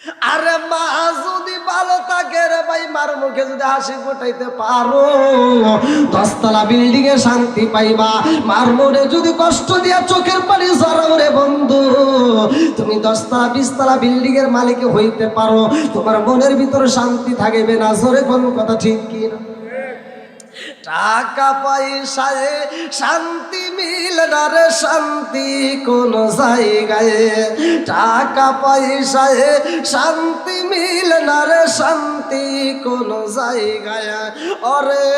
আরে মা যদি ভালো থাকে রে ভাই, মার মুখে যদি হাসি ফোটাইতে পারো, 10 তলা বিল্ডিং এ শান্তি পাইবা। মার মনে যদি কষ্ট দিয়া চোখের পানি ঝরাও রে বন্ধু, তুমি 10 তলা 20 তলা বিল্ডিং এর মালিক হইতে পারো, তোমার মনের ভিতরে শান্তি থাকবে না। জোরে কোন কথা ঠিক কি না? টাকা পয়সায় শান্তি মিলে না রে, শান্তি কোন জায়গায়। টাকা পয়সায় শান্তি মিলে না রে, শান্তি কোন জায়গায়। ওরে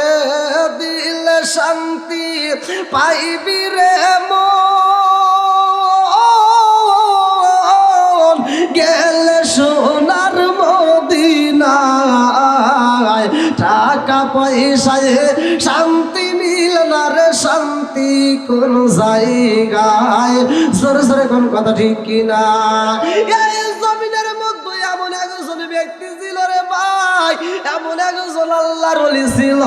দিলে শান্তি পাইবি রে মন, গেলে সোনার মদিনায়। টাকা পয়সায় শান্তি মিলে না রে, শান্তি কোন জায়গায়। জোরে জোরে কোন কথা ঠিক কিনা? এই জমিনের মধ্যে এমন একজন ব্যক্তি ছিল রে ভাই, এমন একজন আল্লাহর ওলি ছিল,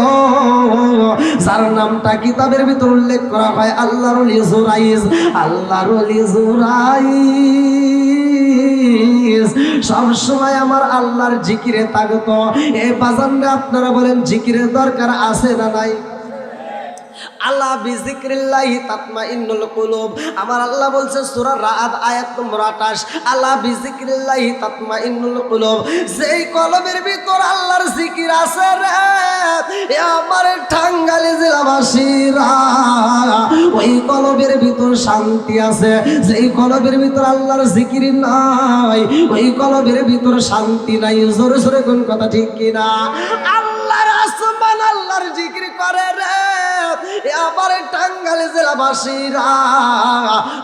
যার নামটা কিতাবের ভিতর উল্লেখ করা হয় আল্লাহর ওলি জুরাইজ। আল্লাহর ওলি জুরাইজ সব সময় আমার আল্লাহর জিকিরে থাকতো। এই বাজানরে আপনারা বলেন জিকিরের দরকার আছে না নাই? আল্লাহ বিজিক্রিল্লাহি তাতমাইন্নুল কুলুব। আমার আল্লাহ বলছে সূরা রাআদ আয়াত নম্বর 28, আল্লাহ বিজিক্রিল্লাহি তাতমাইন্নুল কুলুব। যেই কলবের ভিতর আল্লাহর জিকির আছে রে, এ আমার টাঙ্গাইল জেলাবাসীরা, ওই কলবের ভিতর শান্তি আছে। যেই কলবের ভিতর আল্লাহর জিকির নাই, ওই কলবের ভিতর শান্তি নাই। জোরে জোরে কোন কথা ঠিক কিনা? আল্লাহর আসমান আল্লাহর জিকির করে রে, আবার টাঙ্গাইল জেলাবাসীরা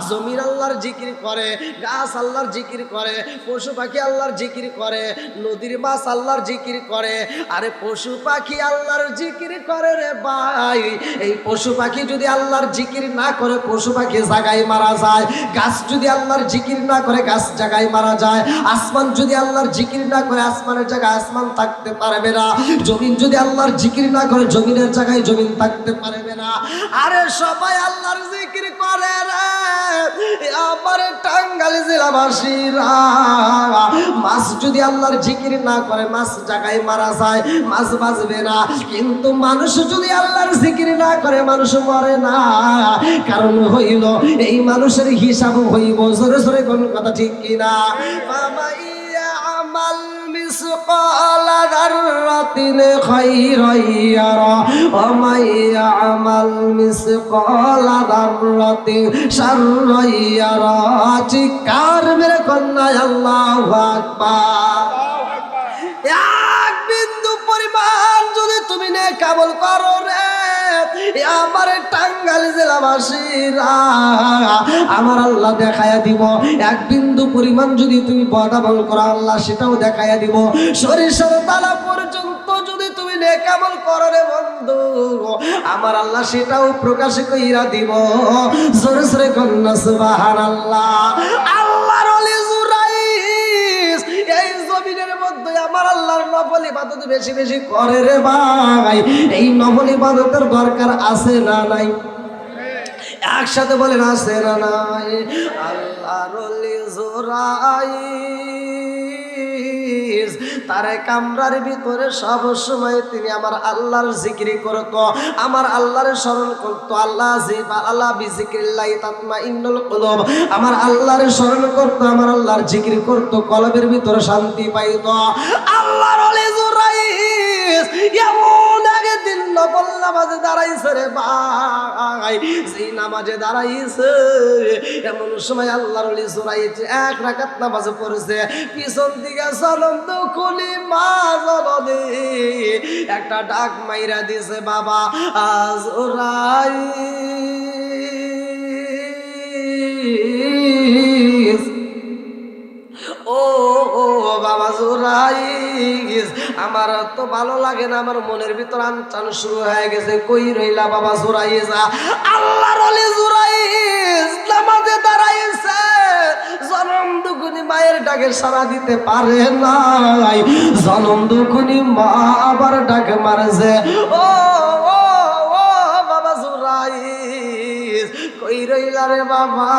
জমির আল্লাহর জিকির করে, গাছ আল্লাহর জিকির করে, পশু পাখি আল্লাহর জিকির করে, নদীর মাছ আল্লাহর জিকির করে। আরে পশু পাখি আল্লাহর জিকির করে রে ভাই। এই পশু পাখি যদি আল্লাহর জিকির না করে, পশু পাখি জায়গায় মারা যায়। গাছ যদি আল্লাহর জিকির না করে, গাছ জায়গায় মারা যায়। আসমান যদি আল্লাহর জিকির না করে, আসমানের জায়গায় আসমান থাকতে পারবে না। জমিন যদি আল্লাহর জিকির না করে, জমিনের জায়গায় জমিন থাকতে পারবে না। আরে সবাই আল্লাহর জিকির করে রে, আমার টাঙ্গাইল জেলাবাসীরা। মাছ যদি আল্লাহর জিকির না করে, মাছ জায়গায় মারা যায়, মাছ বাঁচবে না। কিন্তু মানুষ যদি আল্লাহর জিকির না করে, মানুষ মরে না। কারণ হইল এই মানুষের হিসাব হইব। জোরে জোরে কোন কথা ঠিক কিনা? মামাইয়া আমাল মিসকাল যাররাতিন খায়রান ইয়ারা ওয়া মাইয়া আমাল মিসকাল যাররাতিন শাররান ইয়ারা। চিৎকার মেরে কন্যা আল্লাহু আকবার। এক বিন্দু পরিমাণ যদি তুমি নেক আমল করো রে, আমার টাঙ্গাইল জেলাবাসীরা, আমার আল্লাহ দেখায়া দিব। এক বিন্দু পরিমাণ যদি তুমি বদ আমল করো, আল্লাহ সেটাও দেখায়া দিব। সরিষার তালা পর্যন্ত যদি তুমি নেক আমল করো রে বন্ধু, আমার আল্লাহ সেটাও প্রকাশ কইরা দিব। জোরে জোরে কন্যা সুবহানাল্লাহ। আল্লাহর ওলি জুরাইজ এই জমিনের মধ্যে আমার আল্লাহর নফল ইবাদত বেশি বেশি করে রে ভাই। এই নফল ইবাদতের দরকার আছে না নাই? একসাথে বলেন আছে না নাই? আল্লাহর ওলি জুরাইজ তারে কামরার ভিতরে সব সময় তিনি আমার আল্লাহর জিকির করত, আমার আল্লাহর স্মরণ করত। আল্লাহ বিজিক্রিল্লাহি তাতমাইন্নুল কুলুব। আমার আল্লাহর স্মরণ করত, আমার আল্লাহর জিকির করত, কলবের ভিতরে শান্তি পাইত। আল্লাহর ওলি জুরাইজ এমন একদিন নফল নামাজে দাঁড়াইছে রে ভাই। সেই নামাজে দাঁড়াইছে, এমন সময় আল্লাহর ওলি জুরাইজ 1 রাকাত নামাজ পড়ছে। পিছন দিকে জ্বলন্ত খুলি মা জননী একটা ডাক মাইরা দিছে, বাবা জুরাইজ, ও ও বাবা জুরাইজ, আমার তো ভালো লাগে না, আমার মনের ভিতর আনচান শুরু হয়ে গেছে। কই রইলা বাবা জুরাইজ? আল্লাহর ওলি জুরাইজ নামাজে দাঁড়াইছে, জনম দুগুনি মায়ের ডাকে সাড়া দিতে পারে নাই। জনম দুগুনি মা আবার ডাকে মারছে, ও ও ও বাবা জুরাইজ, কই কই রইলা রে বাবা,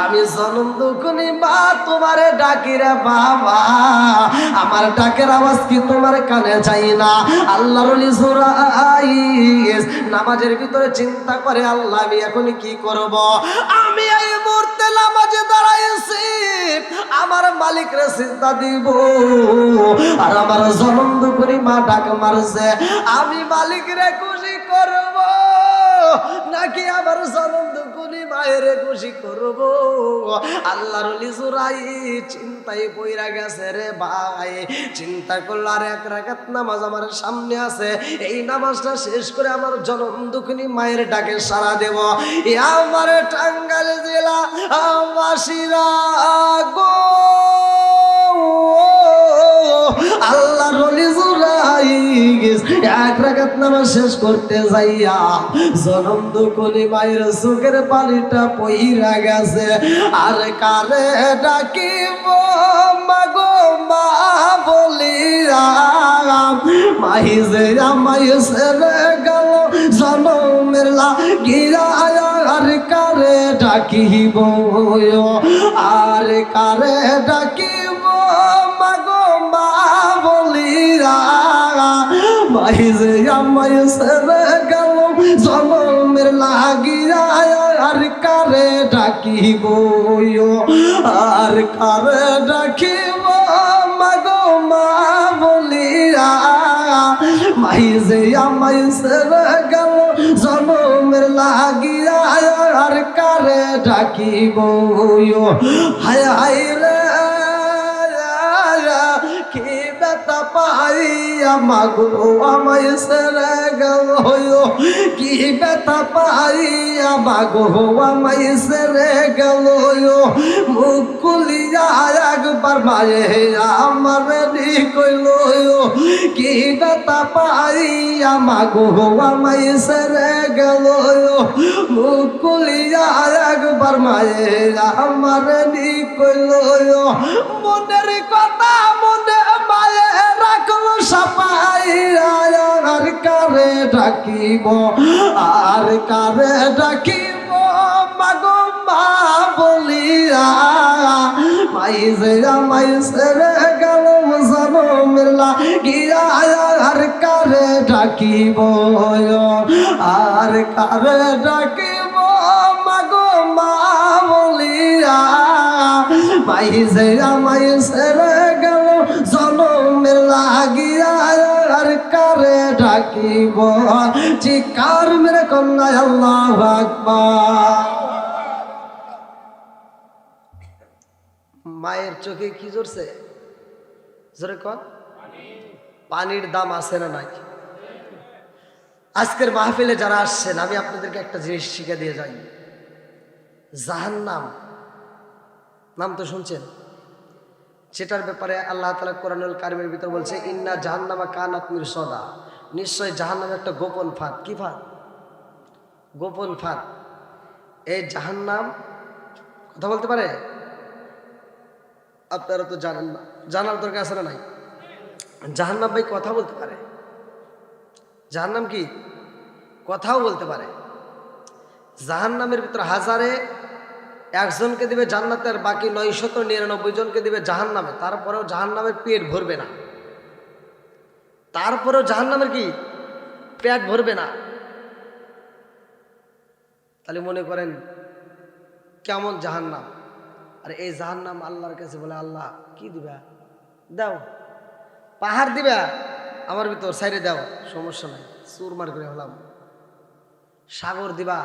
আমি জনম দুঃখনি মা তোমারে ডাকি রে বাবা, আমার ডাকের আওয়াজ কি তোমার কানে যায় না? আল্লাহর ওলি জুরাইস নামাজের ভিতরে চিন্তা করে, আল্লাহ আমি এখন কি করব? আমি এই মুহূর্তে নামাজে দাঁড়াইছি, আমার মালিক রে চিন্তা দিব, আর আমার জনম দুঃখনি মা ডাক মারছে, আমি মালিক রে খুশি করব নাকি আমার জনম দুঃখনি মায়ের খুশি করব? আল্লাহর ওলি জুরাইস চিন্তায় পইরা গেছে রে ভাই। চিন্তা করলো আর এক রাকাত নামাজ আমার সামনে আছে, এই নামাজটা শেষ করে আমার জনম দুঃখিনী মায়ের ডাকে সাড়া দেব। আমার টাঙ্গাইল জেলা বাসীরা গো, আল্লাহর ওলি জুরাইস এক রাকাত নামাজ শেষ করতে যাইয়া জনম দুঃখিনী মায়ের চোখের পানিটা পইরা গেছে। আর কারে ডাকিব মাগো মা বলিয়া, মাহি যে আমায় ছেড়ে গেল জনমের লাগিয়া, আর কারে ডাকিব, আর কারে ডাকিব মাগো মা বলিয়া, মাহি যে আমায় ছেড়ে গেল জনমের লাগিয়া, আর কারে ডাকিব, আর কারে ডাকিব মাগো মা বলিয়া, মাহি যে আমায় ছেড়ে গেল জনমের লাগিয়া, আর কারে ডাকিব। হায় হায় রে কি ব্যথা পাইয়া মাগো আমায় ছেড়ে গেল, কি ব্যথা পাইয়া মাগো আমায় ছেড়ে গেল, মুখ খুলিয়া একবার মায়ে আমার কইল, কি ব্যথা পাইয়া মাগো আমায় ছেড়ে গেল, মুখ খুলিয়া একবার মায়ে আমার কইল, মনের কথা মনে মায়ে রাখল সাপাইয়া, আর কারে ডাকিব, আর কারে ডাকিব মাগো মা বলিয়া, মাই যে আমায় ছেড়ে গেল জনমের লাগিয়া, আর কারে ডাকিব, আর কারে ডাকিব মাগো মা বলিয়া, মাই যে আমায় ছেড়ে গেল জনমের লাগিয়া, আর কারে ডাকিব। চিৎকার মেরে কন্যা আল্লাহু আকবার। মায়ের চোখে কি জড়ছে? জোরে কন। পানির দাম আছে না নাই? আজকের মাহফিলে যারা আসছেন, আমি আপনাদেরকে একটা জিনিস শিখে দিয়ে যাই। জাহান্নাম নাম তো শুনছেন, যেটার ব্যাপারে আল্লাহ তাআলা কোরআনুল কারীমের ভিতর বলছে, ইন্না জাহান্নামা কানাত মিরসাদা, নিশ্চয় জাহান্নাম একটা গোপন ফাঁদ। কি ফাঁদ? গোপন ফাঁদ। এই জাহান্নাম কথা বলতে পারে? আপনারা তো জানেন না, জানার দরকার আছে না নাই? জাহান্নাম ভাই কথা বলতে পারে। জাহান্নাম কি কথাও বলতে পারে। জাহান্নামের ভিতরে হাজারে একজনকে দিবে জান্নাতে, আর বাকি 999 জনকে দিবে জাহান্নামে। তারপরেও জাহান্নামের পেট ভরবে না। তারপরেও জাহান্নামের কি পেট ভরবে না। তাহলে মনে করেন কেমন জাহান্নাম। আর এই জাহান্নাম আল্লাহর কাছে বলে, আল্লাহ কি দিবা? দাও। পাহাড় দিবা আমার ভিতর, সাইডে দাও, সমস্যা নাই, চুরমার করে হলাম। সাগর দিবা,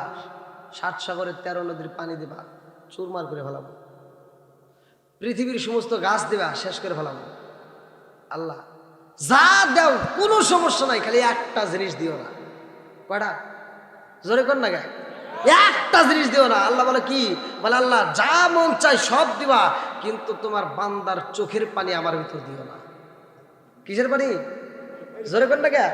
7 সাগরের 13 নদীর পানি দিবা, চুরমার করে ফেলাম। পৃথিবীর সমস্ত গাছ দিবা, শেষ করে ফেলাম। আল্লাহ যা দাও কোনো সমস্যা নাই, খালি একটা জিনিস দিও না। কয়টা? জোরে কর না গায়ে। একটা জিনিস দিও না। আল্লাহ বলে কি? বলে আল্লাহ যা মন চাই সব দিবা, কিন্তু তোমার বান্দার চোখের পানি আমার ভিতর দিও না। কিসের পানি? জোরে কর না গায়ে।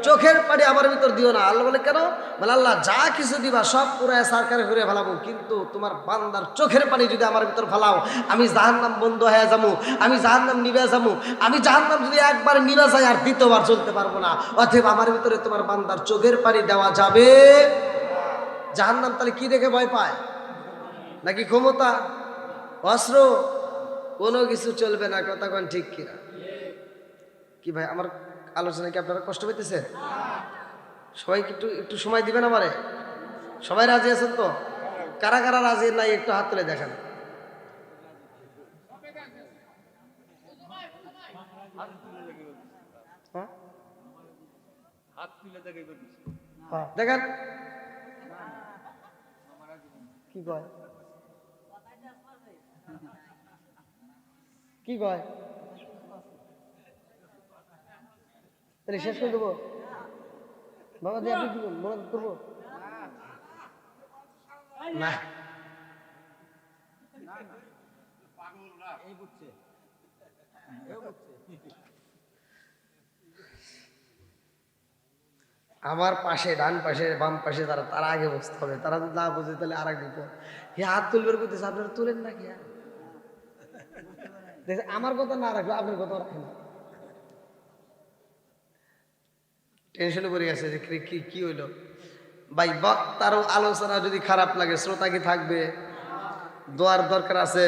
চোখের পানি আমার ভিতর দিও না। আল্লাহ বলে কেন? বলে আল্লাহ যা কিছু দিবা সব পুরায় সরকারে ঘুরে ফেলাবো, কিন্তু তোমার বান্দার চোখের পানি যদি আমার ভিতর ফেলাও, আমি জাহান্নাম বন্ধ হয়ে যাবো, আমি জাহান্নাম নিভে যাবো। আমি জাহান্নাম যদি একবার নিভে যাই আর দ্বিতীয়বার চলতে পারবো না। অতএব আমার ভিতরে তোমার বান্দার চোখের পানি দেওয়া যাবে। জাহান্নাম তাহলে কি দেখে ভয় পায়? নাকি ক্ষমতা, অস্ত্র? কোনো কিছু চলবে না। কথা কোন ঠিক কিনা? কি ভাই আমার আলোচনা কি আপনারা কষ্ট পেতেছে? সবাই একটু একটু সময় দিবেন আমারে? সবাই রাজি আছেন তো? কারা কারা রাজি নাই একটু হাত তুলে দেখান। হ্যাঁ? হ্যাঁ, দেখেন কি কয়, কি কয়? তাহলে শেষ করে দেবো বাবা দিয়ে, আপনি কি মনে করবো না? আমার পাশে, ডান পাশে, বাম পাশে যারা, তারা আগে বসতে হবে। তারা যদি না বুঝে তাহলে আর এক বিপদ। হাত তুলবের করতেছে, আপনারা তুলেন না কি? আমার কথা না রাখলে আপনার কথা রাখেন। টেনশনে পড়ে গেছে যে কি কি হইলো ভাই। বক্তারও আলোচনা যদি খারাপ লাগে, শ্রোতা কি থাকবে? দোয়ার দরকার আছে।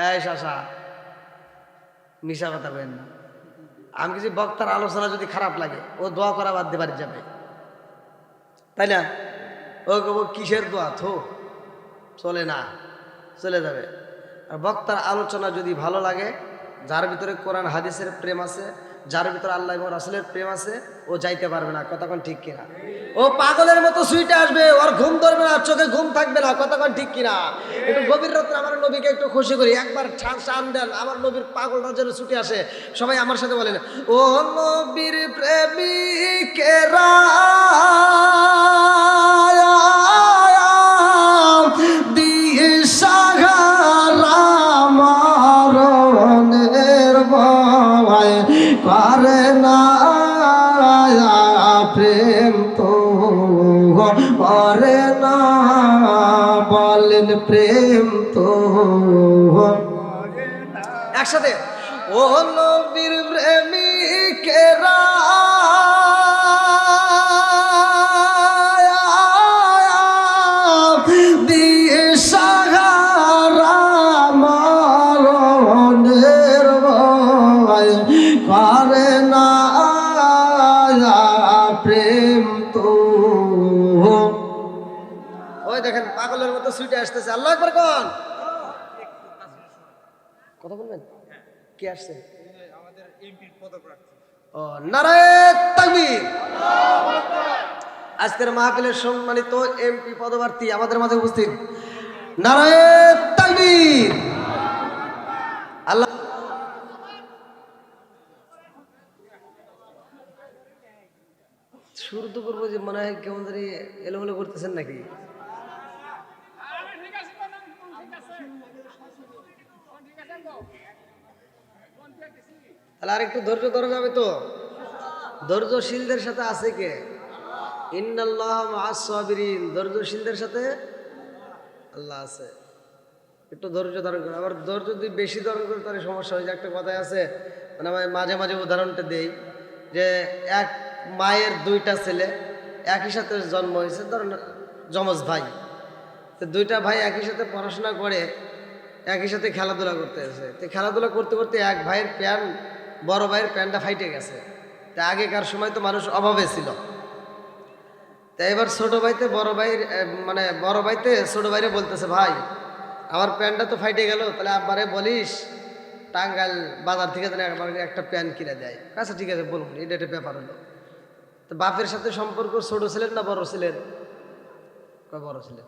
এই শাসা, মিশা কথা বলেন না। আমি কিছু বক্তার আলোচনা যদি খারাপ লাগে, ও দোয়া করা বাদ দিয়ে বাড়ি যাবে, তাই না? ও কিসের দোয়া, থো, চলে না, চলে যাবে। আর বক্তার আলোচনা যদি ভালো লাগে, যার ভিতরে কোরআন হাদিসের প্রেম আছে, যার ভিতরে আল্লাহ এবং রাসূলের প্রেম আছে, ও যাইতে পারবে না। কথা কোন ঠিক কিনা? ও পাগলের মতো সুইটে আসবে, ওর ঘুম ধরবে না, চোখে ঘুম থাকবে না। কথা কোন ঠিক কিনা? একটু গভীর রাত্রে আমার নবীকে একটু খুশি করি, একবার টান দেন, আমার নবীর পাগলটা যেন ছুটে আসে। সবাই আমার সাথে বলেন, ও নবীর প্রেমিকেরা দিয়ে সাগারা মরণের ভয় করে না প্রেম তো করে না, বলেন প্রেম তো একসাথে। ও নবীর প্রেমিকেরা দিয়ে সাহারা মরণের ভয় করে না প্রেম তো। ওই দেখেন পাগলের মতো ছুটে আসতেছে। আল্লাহু আকবার কোন? কথা বলবেন? কি আসছে? আমাদের এমপির পদপ্রার্থী। ও নারায়ে তাকবীর। আজকের মাহফিলের সম্মানিত এমপি পদপ্রার্থী আমাদের মাঝে উপস্থিত। নারায়ে তাকবীর। আল্লাহ শুরু তো করবো যে মনে হয় কেমন ধরে এলোমেলো করতেছেন নাকি? তাহলে আর একটু ধৈর্য ধরা যাবে তো? ধৈর্যশীলদের সাথে আছে কে? ইন্নাল্লাহ মাআস সাবিরিন। ধৈর্যশীলদের সাথে আল্লাহ আছে। একটু ধৈর্য ধারণ করে। আবার ধৈর্য যদি বেশি ধারণ করে তাহলে সমস্যা হয়ে যায়। একটা কথাই আছে, মানে আমি মাঝে মাঝে উদাহরণটা দেই যে এক মায়ের দুইটা ছেলে একই সাথে জন্ম হয়েছে, ধরেন যমজ ভাই। তো দুইটা ভাই একই সাথে পড়াশোনা করে, একই সাথে খেলাধুলা করতে আছে। তো খেলাধুলা করতে করতে এক ভাইয়ের প্যান্ট, বড় ভাইয়ের প্যান্টটা ফাইটে গেছে। তা আগেকার সময় তো মানুষ অভাবে ছিল। তা এবার ছোট ভাইতে বড় ভাইয়ের মানে বড় ভাইতে ছোট ভাইরে বলতেছে, ভাই আমার প্যান্টটা তো ফাইটে গেল, তাহলে আব্বারে বলিস টাঙ্গাইল বাজার থেকে একটা প্যান্ট কিনে দেয়। আচ্ছা ঠিক আছে বলুন, এটা একটা ব্যাপার হলো। তো বাপের সাথে সম্পর্ক ছোট ছিলেন না বড় ছিলেন? বড় ছিলেন।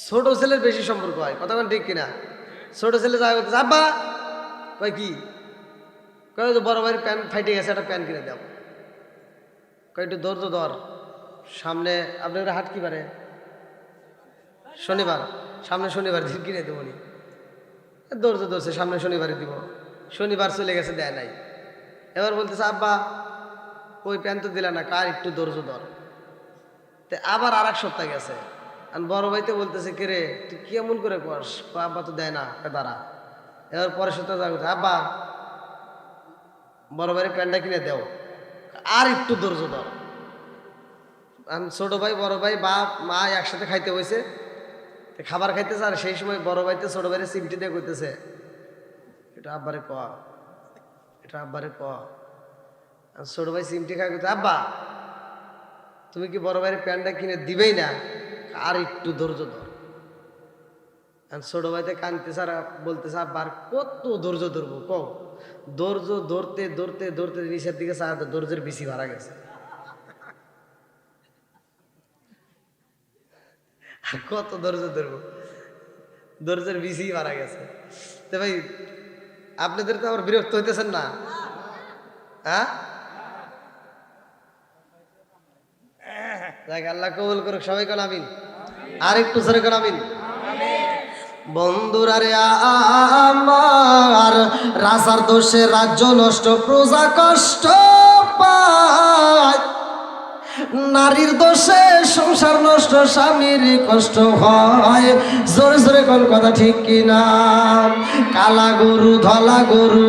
ছোট ছেলের বেশি সম্পর্ক হয়। কথা বলেন ঠিক কিনা? ছোট ছেলে যা বলতেছে, আব্বা কয় কি? কয় বড় ভাইয়ের প্যান্ট ফাইটে গেছে, একটা প্যান্ট কিনে দাও। কয় একটু ধৈর্য ধর, সামনে আপনার হাট কি পারে? শনিবার। সামনে শনিবার দিন কিনে দেবো নি। ধৈর্য ধরছে, সামনে শনিবারে দিব। শনিবার চলে গেছে, দেয় নাই। এবার বলতেছে, আব্বা ওই প্যান্ট তো দিলে না, কার একটু ধৈর্য ধর। তো আবার আর এক সপ্তাহ গেছে, আর বড় ভাইতে বলতেছে, কে রে তুই কি এমন করে করস? আব্বা তো দেয় না, দাঁড়া। এবার পরের সপ্তাহ যা করছে, আব্বা বড় ভাইয়ের প্যান্টটা কিনে দেও। আর একটু ধৈর্য ধর। ছোট ভাই বড় ভাই বাপ মা একসাথে খাইতে বসে, খাবার খাইতেছে, আর সেই সময় বড় ভাইতে ছোট ভাইয়ের চিমটি দিয়ে কইতেছে, এটা আব্বারে ক, এটা আব্বারে ক। আর ছোট ভাই চিমটি খাই কইতে, আব্বা তুমি কি বড় ভাইয়ের প্যান্টটা কিনে দিবেই না, আর একটু ধৈর্য ধর। ছোট ভাইতে কানতেছে আর বলতেছে, আব্বার কত ধৈর্য ধরবো কও। ধৈর্য ধরতে ধরতে ধরতে নিচের দিকে চাহাতে ধৈর্যের বেশি মারা গেছে। কত ধৈর্য ধরবো, ধৈর্যের বেশি মারা গেছে। তো ভাই আপনাদের তো আবার বিরক্ত হইতেছেন না? হ্যাঁ, দেখ আল্লাহ কবুল করুক, সবাই কোন আমিন। আর একটু জোরে কোন আমিন। বন্ধুরা রে আমার, রাজার দোষে রাজ্য নষ্ট, প্রজা কষ্ট পায়, নারীর দোষে সংসার নষ্ট, স্বামীর কষ্ট হয়। জোরে জোরে কোন কথা ঠিক কিনা? কালা গরু ধলা গরু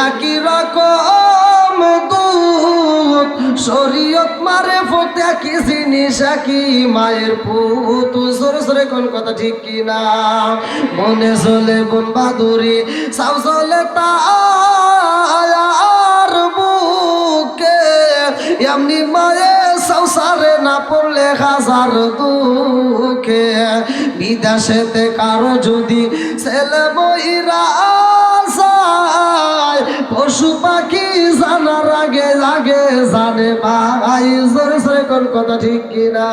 একই রকম দুধ, শরীয়ত মারে ফতে একই জিনিস, একই মায়ের পুত। জোরে জোরে কোন কথা ঠিক কিনা? মনে চলে বন বাদুরি, সাউ চলে তার বুকে, এমনি মায়ে সংসারে না পড়লে হাজার দুঃখে। বিদেশেতে কারো যদি ছেলে বইরা যায়, পশু পাখি জানার আগে আগে জানে ভাই। জোরে জোরে কোন কথা ঠিক কিনা?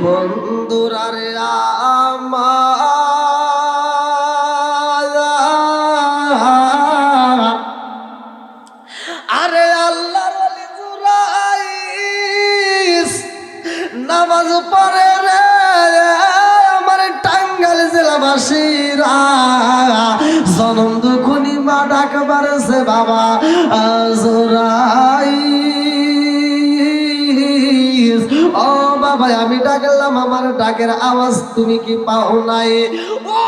বন্ধুরা রে আমার, আরে আল্লাহর ওলি জুরাইস নামাজ পড়ে রে আমার টাঙ্গাইল জেলাবাসীরা, জনম দুখুনি মা ডাক বাড়ছে বাবা জুরাইস। ও বাবা আমি ডাকলাম, আমার ডাকের আওয়াজ তুমি কি পাও নাই? ও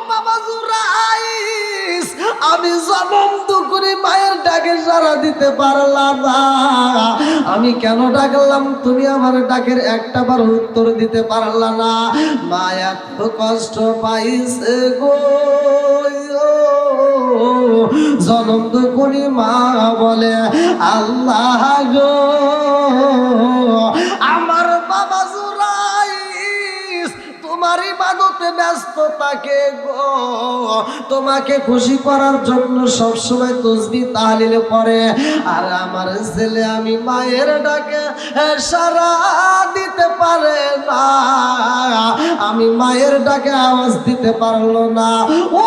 বাবা জুরাইস, আমি জনম দুখুনি মায়ের ডাকে সাড়া দিতে পারলাম না। আমি কেন ডাকলাম, তুমি আমার ডাকের একটা বার উত্তর দিতে পারলা না। মায়া তো কষ্ট পাইছে গো, জনম দুখুনি মা বলে আল্লাহ গো। আমার বাবা জুরাইস তোমার ইবাদতে ব্যস্ত থাকে গো, তোমাকে খুশি করার জন্য সবসময় তসবিহ তাহলিল পড়ে। আর আমার ছেলে আমি মায়ের ডাকে সাড়া দিতে পারে না, আমি মায়ের ডাকে আওয়াজ দিতে পারলো না। ও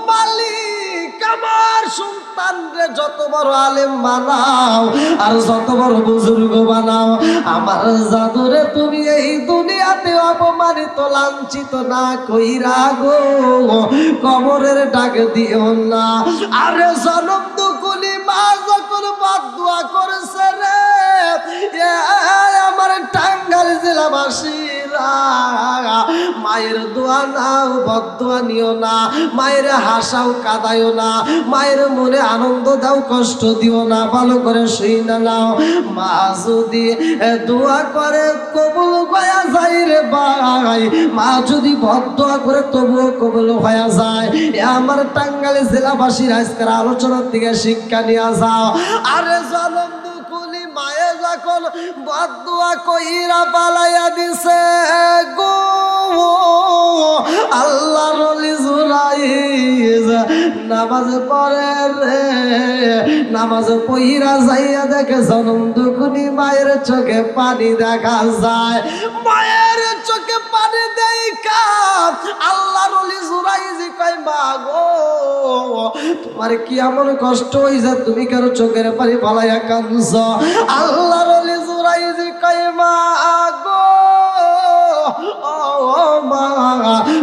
মালিক, আমার সন্তানরে যত বড় আলেম বানাও আর যত বড় বুজুর্গ বানাও, আমার জাদুরে তুমি এই দুনিয়াতে অপমানিত লাঞ্ছিত না কইরা গো কবরের ডাক দিও না। আরে জনম দুকুলি মা যখন বদদুয়া করেছে রে আমার টাঙ্গাইল জেলাবাসীরা, মায়ের দোয়া নাও বদদুয়া নিও না, মায়ের হাসাও কাঁদায়ও না, মায়ের মনে আনন্দ দাও কষ্ট দিও না। ভালো করে শুই না নাও, মা যদি দোয়া করে কবুল হয়ে যায় রে ভাই, মা যদি বদদুয়া করে তবুও কবুল হয়ে যায়। আমার টাঙ্গাইল জেলাবাসীর আজকের আলোচনার দিকে শিক্ষা নিয়ে যাও। আরে জনম দুকুলি মায়ে যখন বদদুয়া কইরা পালাইয়া দিছে গো, আল্লাহর ওলি জুরাইস নামাজ পড়ে রে, নামাজ পইরা যাইয়া দেখে জনম দুকুনি মায়ের চোখে পানি দেখা যায়। মায়ের চোখে পানি দেখা আল্লাহর ওলি জুরাইস কয় মা গো তোমার কি এমন কষ্ট হইছে, তুমি কারো চোখের পানি ফালাইয়া কাঁদছ? আল্লাহর ওলি জুরাইস কয় মা গো ও মা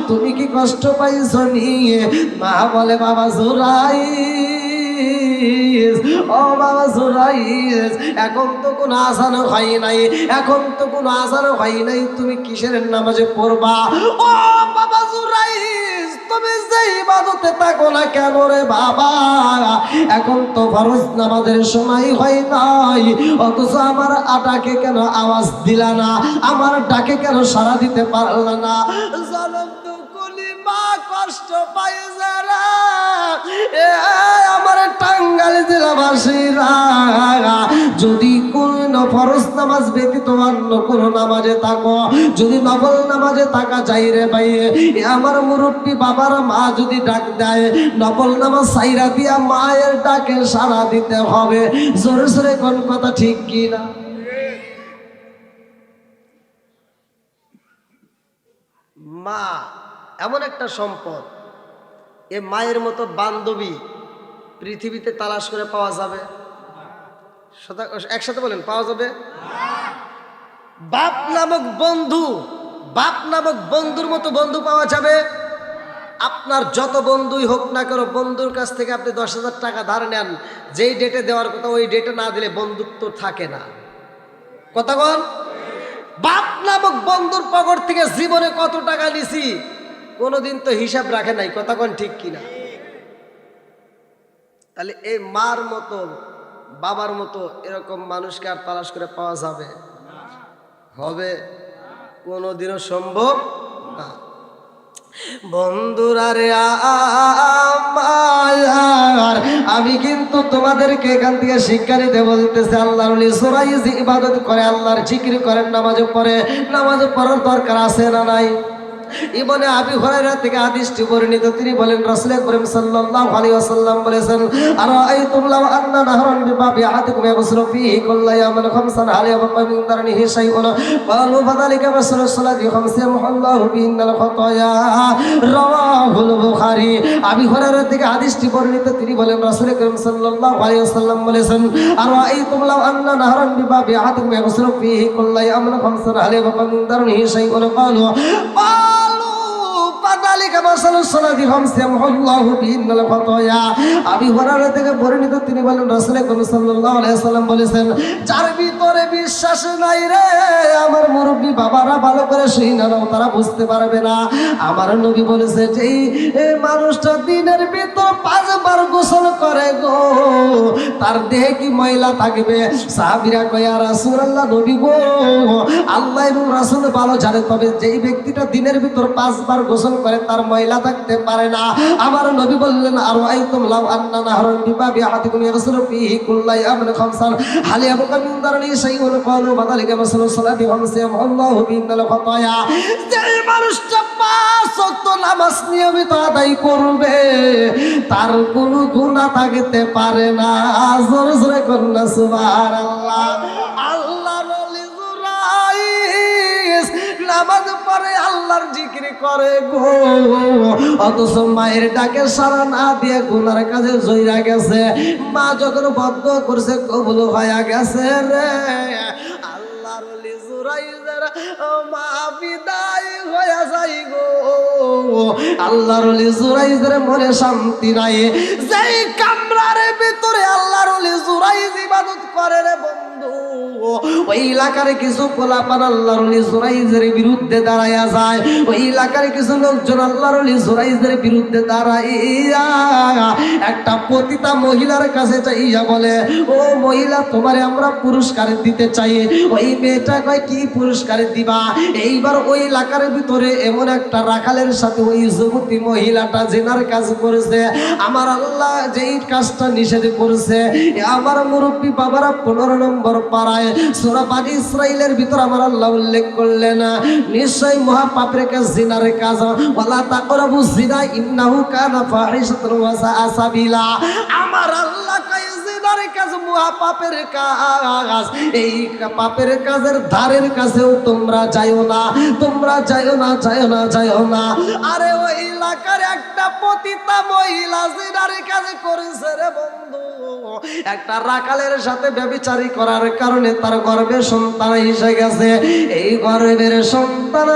তুমি কি কষ্ট পাইছো নিয়ে? মা বলে বাবা জুরাইস, ও বাবা জুরাইস এখন তো কোনো আজান হয় নাই, এখন তো কোনো আজান হয় নাই, তুমি কিসের নামাজে পড়বা? ও বাবা জুরাইস তুমি যে ইবাদতে থাকো না কেন রে বাবা, এখন তো ফরজ নামাজের সময় হয় নাই, অথচ আমার ডাকে কেন আওয়াজ দিলা না, আমার ডাকে কেন সাড়া দিতে পারলা না? জ্বলন্ত কলিমা কষ্ট পাই যারা, আমার টাঙ্গাইল জেলাবাসীরা, যদি কোন ফরজ নামাজ ব্যতীত অন্য কোন নামাজে থাকো, যদি নফল নামাজে থাকা যাই রে ভাই, আমার মুরব্বী বাবার মা যদি ডাক দেয়, নফল নামাজ সাইরা দিয়া মায়ের ডাকে সাড়া দিতে হবে। জোরে জোরে কোন কথা ঠিক কি না? মা এমন একটা সম্পদ, এ মায়ের মতো বান্ধবী পৃথিবীতে তালাশ করে পাওয়া যাবে? একসাথে বলেন, পাওয়া যাবে? বাপ নামক বন্ধু, বাপ নামক বন্ধুর মতো বন্ধু পাওয়া যাবে? আপনার যত বন্ধুই হোক না কেন, বন্ধুর কাছ থেকে আপনি 10,000 টাকা ধার নেন, যেই ডেটে দেওয়ার কথা ওই ডেটে না দিলে বন্ধুত্ব থাকে না। কথা বল। বাপ নামক বন্ধুর পকেট থেকে জীবনে কত টাকা নিছি কোনোদিন তো হিসাব রাখে নাই। কথা কোন ঠিক কিনা? তাহলে এই মার মতো বাবার মতো এরকম মানুষকে আর তালাশ করে পাওয়া যাবে? হবে? কোনোদিনও সম্ভব না। বন্ধুরা রে আমার, আমি কিন্তু তোমাদেরকে এখান থেকে শিক্ষা নিতে বলতেছি, আল্লাহর ওলি সুরাইজ ইবাদত করে, আল্লাহর জিকির করেন, নামাজও পড়ে, নামাজ পড়ার দরকার আছে না নাই? ইবনে আবি হুরায়রা থেকে হাদিসটি বর্ণিত, তিনি বলেন রাসূল করিম সাল্লাল্লাহু আলাইহি ওয়াসাল্লাম বলেছেন, আরাআইতুম লাউ আন্না নাহরান বিবাবি আহাদিকুম ইয়াগসিলু ফীহি কুল্লা ইয়াওমিন খামসান হাল ইয়াবকা মিন দারনিহি শাইউন ক্বালু ফাযালিকা মাসরু সালাতি খামসাল্লাহু বিহিন্নাল খাতায়া, রাওয়াহুল বুখারী। আবি হুরায়রা থেকে হাদিসটি বর্ণিত, তিনি বলেন রাসূল করিম সাল্লাল্লাহু আলাইহি ওয়াসাল্লাম বলেছেন, আরাআইতুম লাউ আন্না নাহরান বিবাবি আহাদিকুম ইয়াগসিলু ফীহি কুল্লা ইয়াওমিন খামসান হাল ইয়াবকা মিন দারনিহি শাইউন ক্বালু আবি হুরায়রা থেকে বর্ণিত, তিনি বলেন রাসূল করিম সাল্লাল্লাহু আলাইহি ওয়াসাল্লাম বলেছেন, যার ভিতরে বিশ্বাস নাই রে, আমার মুরব্বী বাবারা ভালো করে শুই না, তারা বুঝতে পারবে না। আমার নবী বলেছে যে এই মানুষটা দিনের ভিতর 5 বার গোসল করে গো, তার দেহে কি ময়লা থাকবে? সাহাবীরা কয়, ইয়া রাসূলুল্লাহ, নবী গো, আল্লাহ এবং রাসূল ভালো জানে, তবে যেই ব্যক্তিটা দিনের ভিতর 5 বার গোসল করে তার ময়লা থাকতে পারে না। আমার নবী বললেন, আরাআইতুম লাউ আন্না নাহরান বিবাবি আহাদিকুম ইয়াগসিলু ফীহি কুল্লা ইয়াওমিন খামসান হাল ইয়াবকা মিন দারনিহি শাইউন ক্বালু ফাযালিকা মাসলু সালাতি খামসাল্লাহু বিহিন্নাল খাতায়া। যেই মানুষটা 5 ওয়াক্ত নামাজ নিয়মিত আদায় করবে, তার কোনো গুনাহ থাকতে পারে না। জোরে জোরে করুন না সুবহানাল্লাহ। আল্লাহর ওলি সুরাইস নামাজ পড়ে, আল্লাহর জিকির করে গো, অথচ মায়ের ডাকে সাড়া না দিয়ে গুনার কাজে জইরা গেছে। মা যখন বদ্ধ করছে কবুল হয়ে গেছে রে। আল্লাহর ওলি সুরাইসের মা বিদায় হয়ে যায় গো, আল্লাহর ওলি সুরাইসের মনে শান্তি নাই। যেই কামরার ভিতরে আল্লাহর ওলি সুরাইস ইবাদত করে রে বন্ধু, ওই এলাকার কিছু পোলাপান আল্লাহর ওলি সুরাইসের বিরুদ্ধে দাঁড়াইয়া যায়। ওই এলাকার কিছু লোকজন আল্লাহর ওলি সুরাইসের বিরুদ্ধে দাঁড়াইয়া একটা পতিতা মহিলার কাছে চাইয়া বলে, ও মহিলা, তোমারে আমরা পুরস্কার দিতে চাই। ওই মেয়েটা কয়, কি পুরস্কার দিবা? এইবার ওই এলাকার ভিতরে এমন একটা রাখালের সাথে ওই যুবতী মহিলাটা জেনার কাজ করেছে। আমার আল্লাহ যেই কাজটা নিষেধ করেছে, আমার মুরব্বী বাবারা 15 নম্বর পাড়ায় সূরা বনী ইসরাঈলের ভিতর আমার আল্লাহ উল্লেখ করলেন, নিশ্চয় মহাপাপের কাজ জিনার কাজ, ওয়ালা তাকরাবুজ জিনা ইন্নাহু কানা ফাহিশাতান ওয়া সাআ সাবিলা। আমার আল্লাহ কয় জিনার কাজ মহাপাপের কাজ, এই পাপের কাজের ধারের কাছেও তোমরা যাইও না, তোমরা যাইও না, যাইও না, যাইও না। আরে ওই এলাকার একটা পতিতা মহিলা জিনার কাজ করেছে রে বন্ধু, একটা রাখালের সাথে ব্যভিচারী করার কারণে তার গর্ভে সন্তান এসে গেছে। এই গর্ভের সন্তান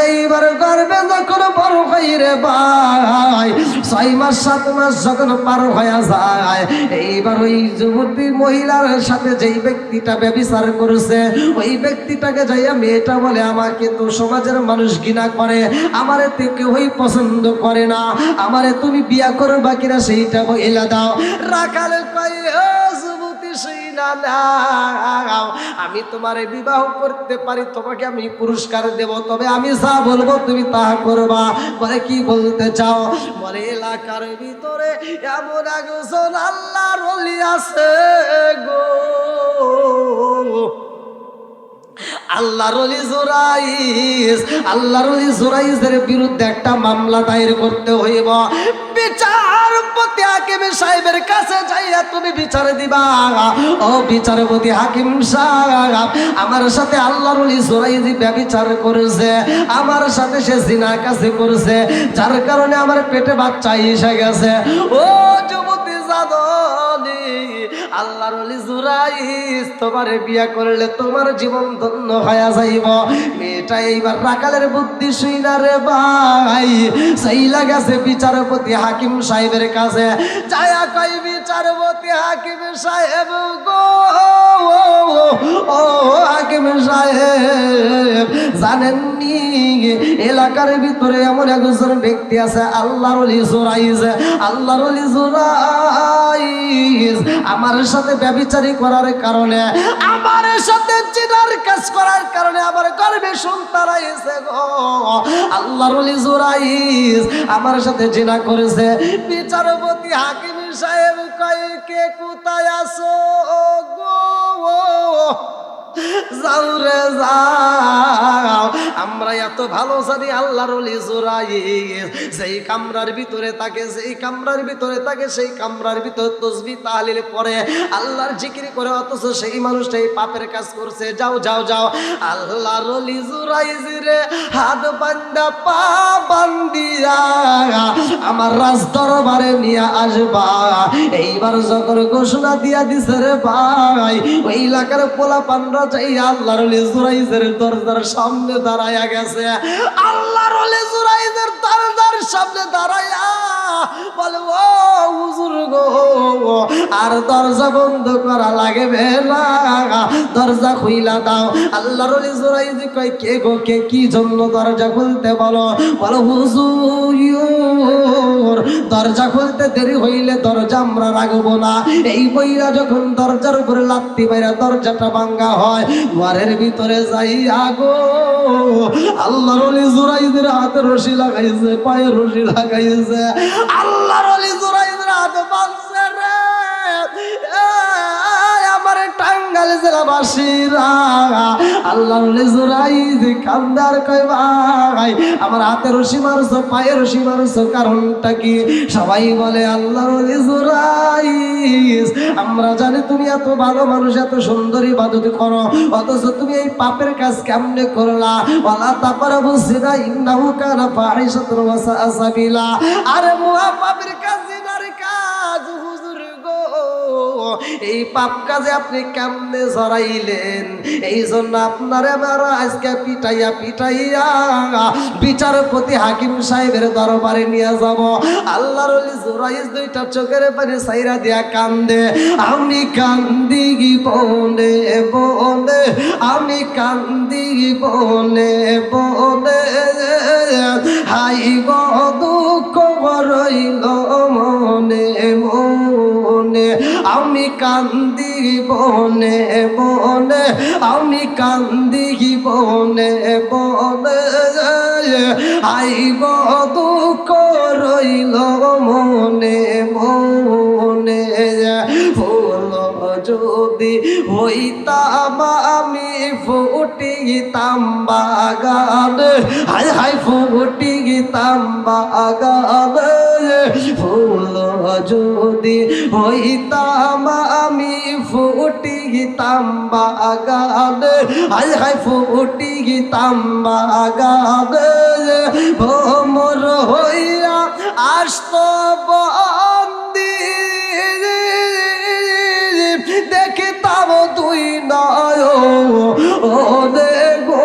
এইবার গর্ভে যখন বড় হয় রে ভাই, 6 মাস 7 মাস যখন পার হয়ে যায়, এইবার ওই যুবতী মহিলার সাথে যেই ব্যক্তিটা ব্যভিচার করেছে ওই ব্যক্তিটাকে যাইয়া মেয়েটা বলে আমাকে তো সমাজের মানুষ ঘৃণা করে, আমারে তো কেউই পছন্দ করে না, আমারে তুমি বিয়া করবা কিনা সেইটা বইলা দাও। রাখাল কয় ও যুবতী শুইনা নাও, আমি তোমারে বিবাহ করতে পারি, তোমাকে আমি পুরস্কার দেব, তবে আমি যা বলবো তুমি তা করবা। বলে কি বলতে চাও? বলে এলাকার ভিতরে এমন একজন আল্লাহর ওলি আছে গো, আল্লাহর ওলি জুরাইজ, আল্লাহর ওলি জুরাইজের বিরুদ্ধে একটা মামলা দায়ের করতে হইব। বিচারপতি হাকিম সাহেবের কাছে যাইয়া তুমি বিচার দিবা। ও বিচারপতি হাকিম সাহেব, আমার সাথে আল্লাহর ওলি জুরাইজ ব্যভিচার করেছে, আমার সাথে সে জিনা কাছে করেছে, যার কারণে আমার পেটে বাচ্চা এসে গেছে। ও যুবতী জাদনি, আল্লাহর ওলি জুরাইজ তোমারে বিয়া করলে তোমার জীবন ধন্য হয়ে যাইব। মেয়েটা এইবার রাখালের বুদ্ধি শুইনা রে ভাই সেই লাগাছে বিচারপতি হাকিম সাহেবের কাছে। যায়া কই বিচারপতি হাকিম সাহেব গো, ও হাকিম সাহেব, জানেননি এলাকার ভিতরে এমন একজন ব্যক্তি আছে আল্লাহর ওলি জুরাইজ, আল্লাহর ওলি জুরাইজ আমার সাথে ব্যভিচারী করার কারণে, আমার সাথে জিনার কাজ করার কারণে আমার গর্ভে সন্তান হয়েছে গো। আল্লাহর ওলি জুরাইজ আমার সাথে জিনা করেছে। বিচারপতি হাকিম সাহেব কয় কে কোথায় আছো গো, যাও রে যাও, আমরা এত ভালো জানি আল্লাহর ওলি জুরাইজ সেই কামরার ভিতরে থাকে, সেই কামরার ভিতরে থাকে, সেই কামরার ভিতরে তাসবিহ তাহলিল পড়ে, আল্লাহর জিকির করে, অথচ সেই মানুষটাই পাপের কাজ করছে। যাও যাও যাও, আল্লাহর ওলি জুরাইজ রে হাত বান্দা পা বান্দিয়া আমার রাজ দরবারে নিয়ে আসবা। এইবার যখন ঘোষণা দিয়া দিছে রে ভাই, ওই এলাকার পোলা পান্ডা চাই আল্লাহর ওলি জুরাইজের দরজার সামনে দাঁড়ায়া গেছে। আল্লাহর ওলি জুরাইজের দরজার সামনে দাঁড়ায়া বলে ও হুজুর গো, আর দরজা বন্ধ করা লাগবে না, দরজা খুইলা দাও। আল্লাহর ওলি জুরাইজ কয় কে গো, কে কি জন্য দরজা খুলতে বলো? বলো হুজুর দরজা খুলতে দেরি হইলে দরজা আমরা রাখবো না। এই বইরা যখন দরজার উপরে লাত্তি মাইরা দরজাটা ভাঙ্গা হয়, ঘরের ভিতরে যাইয়া গো আল্লাহর ওলি জুরাইজের হাতে রশি লাগাইছে, পায়ে রশি লাগাইছে, আল্লাহর ওলি জুরাইজের হাতে বাঁধছে রে। আমার টাঙ্গাইল জেলাবাসীরা আল্লাহর ওলি জুরাইজ কান্দার কয় ভাই আমার হাতে রশি মারছো, পায়ে রশি মারছো, কারণটা কি? সবাই বলে আল্লাহর ওলি জুরাইজ আমরা জানি তুমি এত ভালো মানুষ, এত সুন্দর ইবাদত করো, অথচ তুমি এই পাপের কাজ কেমনে করলা? ওয়ালা তাকরাবু জিনা ইন্নাহু কানা ফাহিশাতান ওয়া সাআ সাবিলা। আরে মুহা পাপের কাজ, জিনার কাজ হুজুর গো, এই পাপ কাজে আপনি কেমনে জড়াইলেন? এই জন্য আপনার আমার আজকে পিটাইয়া পিটাইয়া বিচারপতি হাকিম সাহেবের দরবারে নিয়ে যাব। আল্লাহর ওলি জুরাইজ দুইটা চোখের পানি সাইরা দিয়া কান্দে, আমি কান্দি বনে বনে, আমি কান্দি বনে বনে, হাই গো দুঃখ রইল মনে মনে, আমি কান্দি বনে বনে, আমি কান্দি বনে বনে, হাই গো দুঃখ রইল মনে মনে। ফুল যদি হইতাম আমি ফুটিতাম বাগানে, হাই হাই ফুটিতাম বাগানে, ফুল যদি হইতাম আমি ফুটিতাম বাগানে, হাই হাই ফুটিতাম বাগানে, ভ্রমর হইয়া আসত বন্দি, দেখিতাম তুই নয় ও দে গো,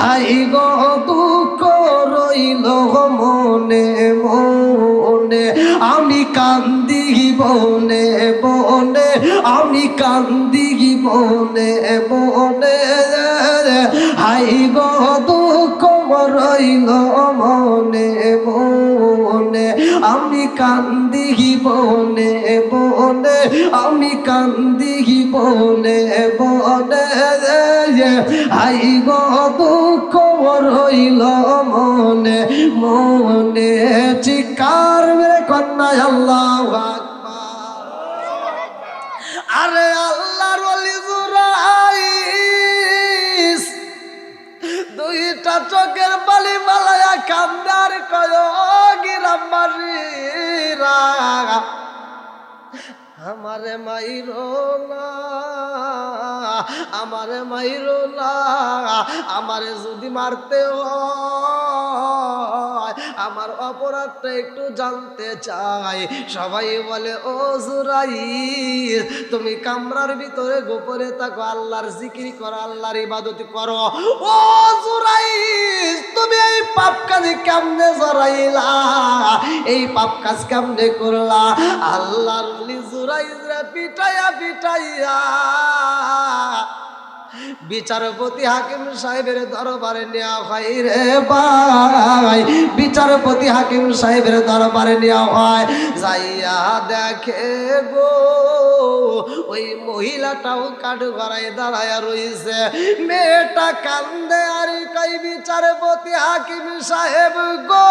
হাই গো দুঃখ রইল বনে বনে আমি কান্দি বনে বনে হাই গো দুঃখ রইল মনে বনে আমি কান্দি বনে বনে আমি কান্দি বনে বনে হাই গো দুঃখ রইল মনে মনে চিৎকার মেরে কন্যা আল্লাহু আকবার। আরে আল্লাহর ওলি জুরাইস দুইটা চোখের বালি মালায়া কান্দার কয় গিরামারিরা আমারে মাইরো না আমারে মাইরো না আমারে যদি মারতে হয় আমার অপরাধটা একটু জানতে চাই। সবাই বলে ও জুরাইর তুমি কামরার ভিতরে গোপনে থাকো, আল্লাহর জিকির করো, আল্লাহর ইবাদত করো। ও জুরাইর তুমি এই পাপ কাজে কেমনে জড়াইলা, এই পাপ কাজ কেমনে করলা? আল্লাহর ওলি জুরাইররা পিটাইয়া পিটাইয়া বিচারপতি হাকিম সাহেবের দরবারে নেওয়া হয় রে ভাই, বিচারপতি হাকিম সাহেবের দরবারে নেওয়া হয়। যাইয়া দেখে গো ওই মহিলাটাও কাঠ গড়ায় দাঁড়ায় রইছে, মেয়েটা কান্দে আর কই বিচারপতি হাকিম সাহেব গো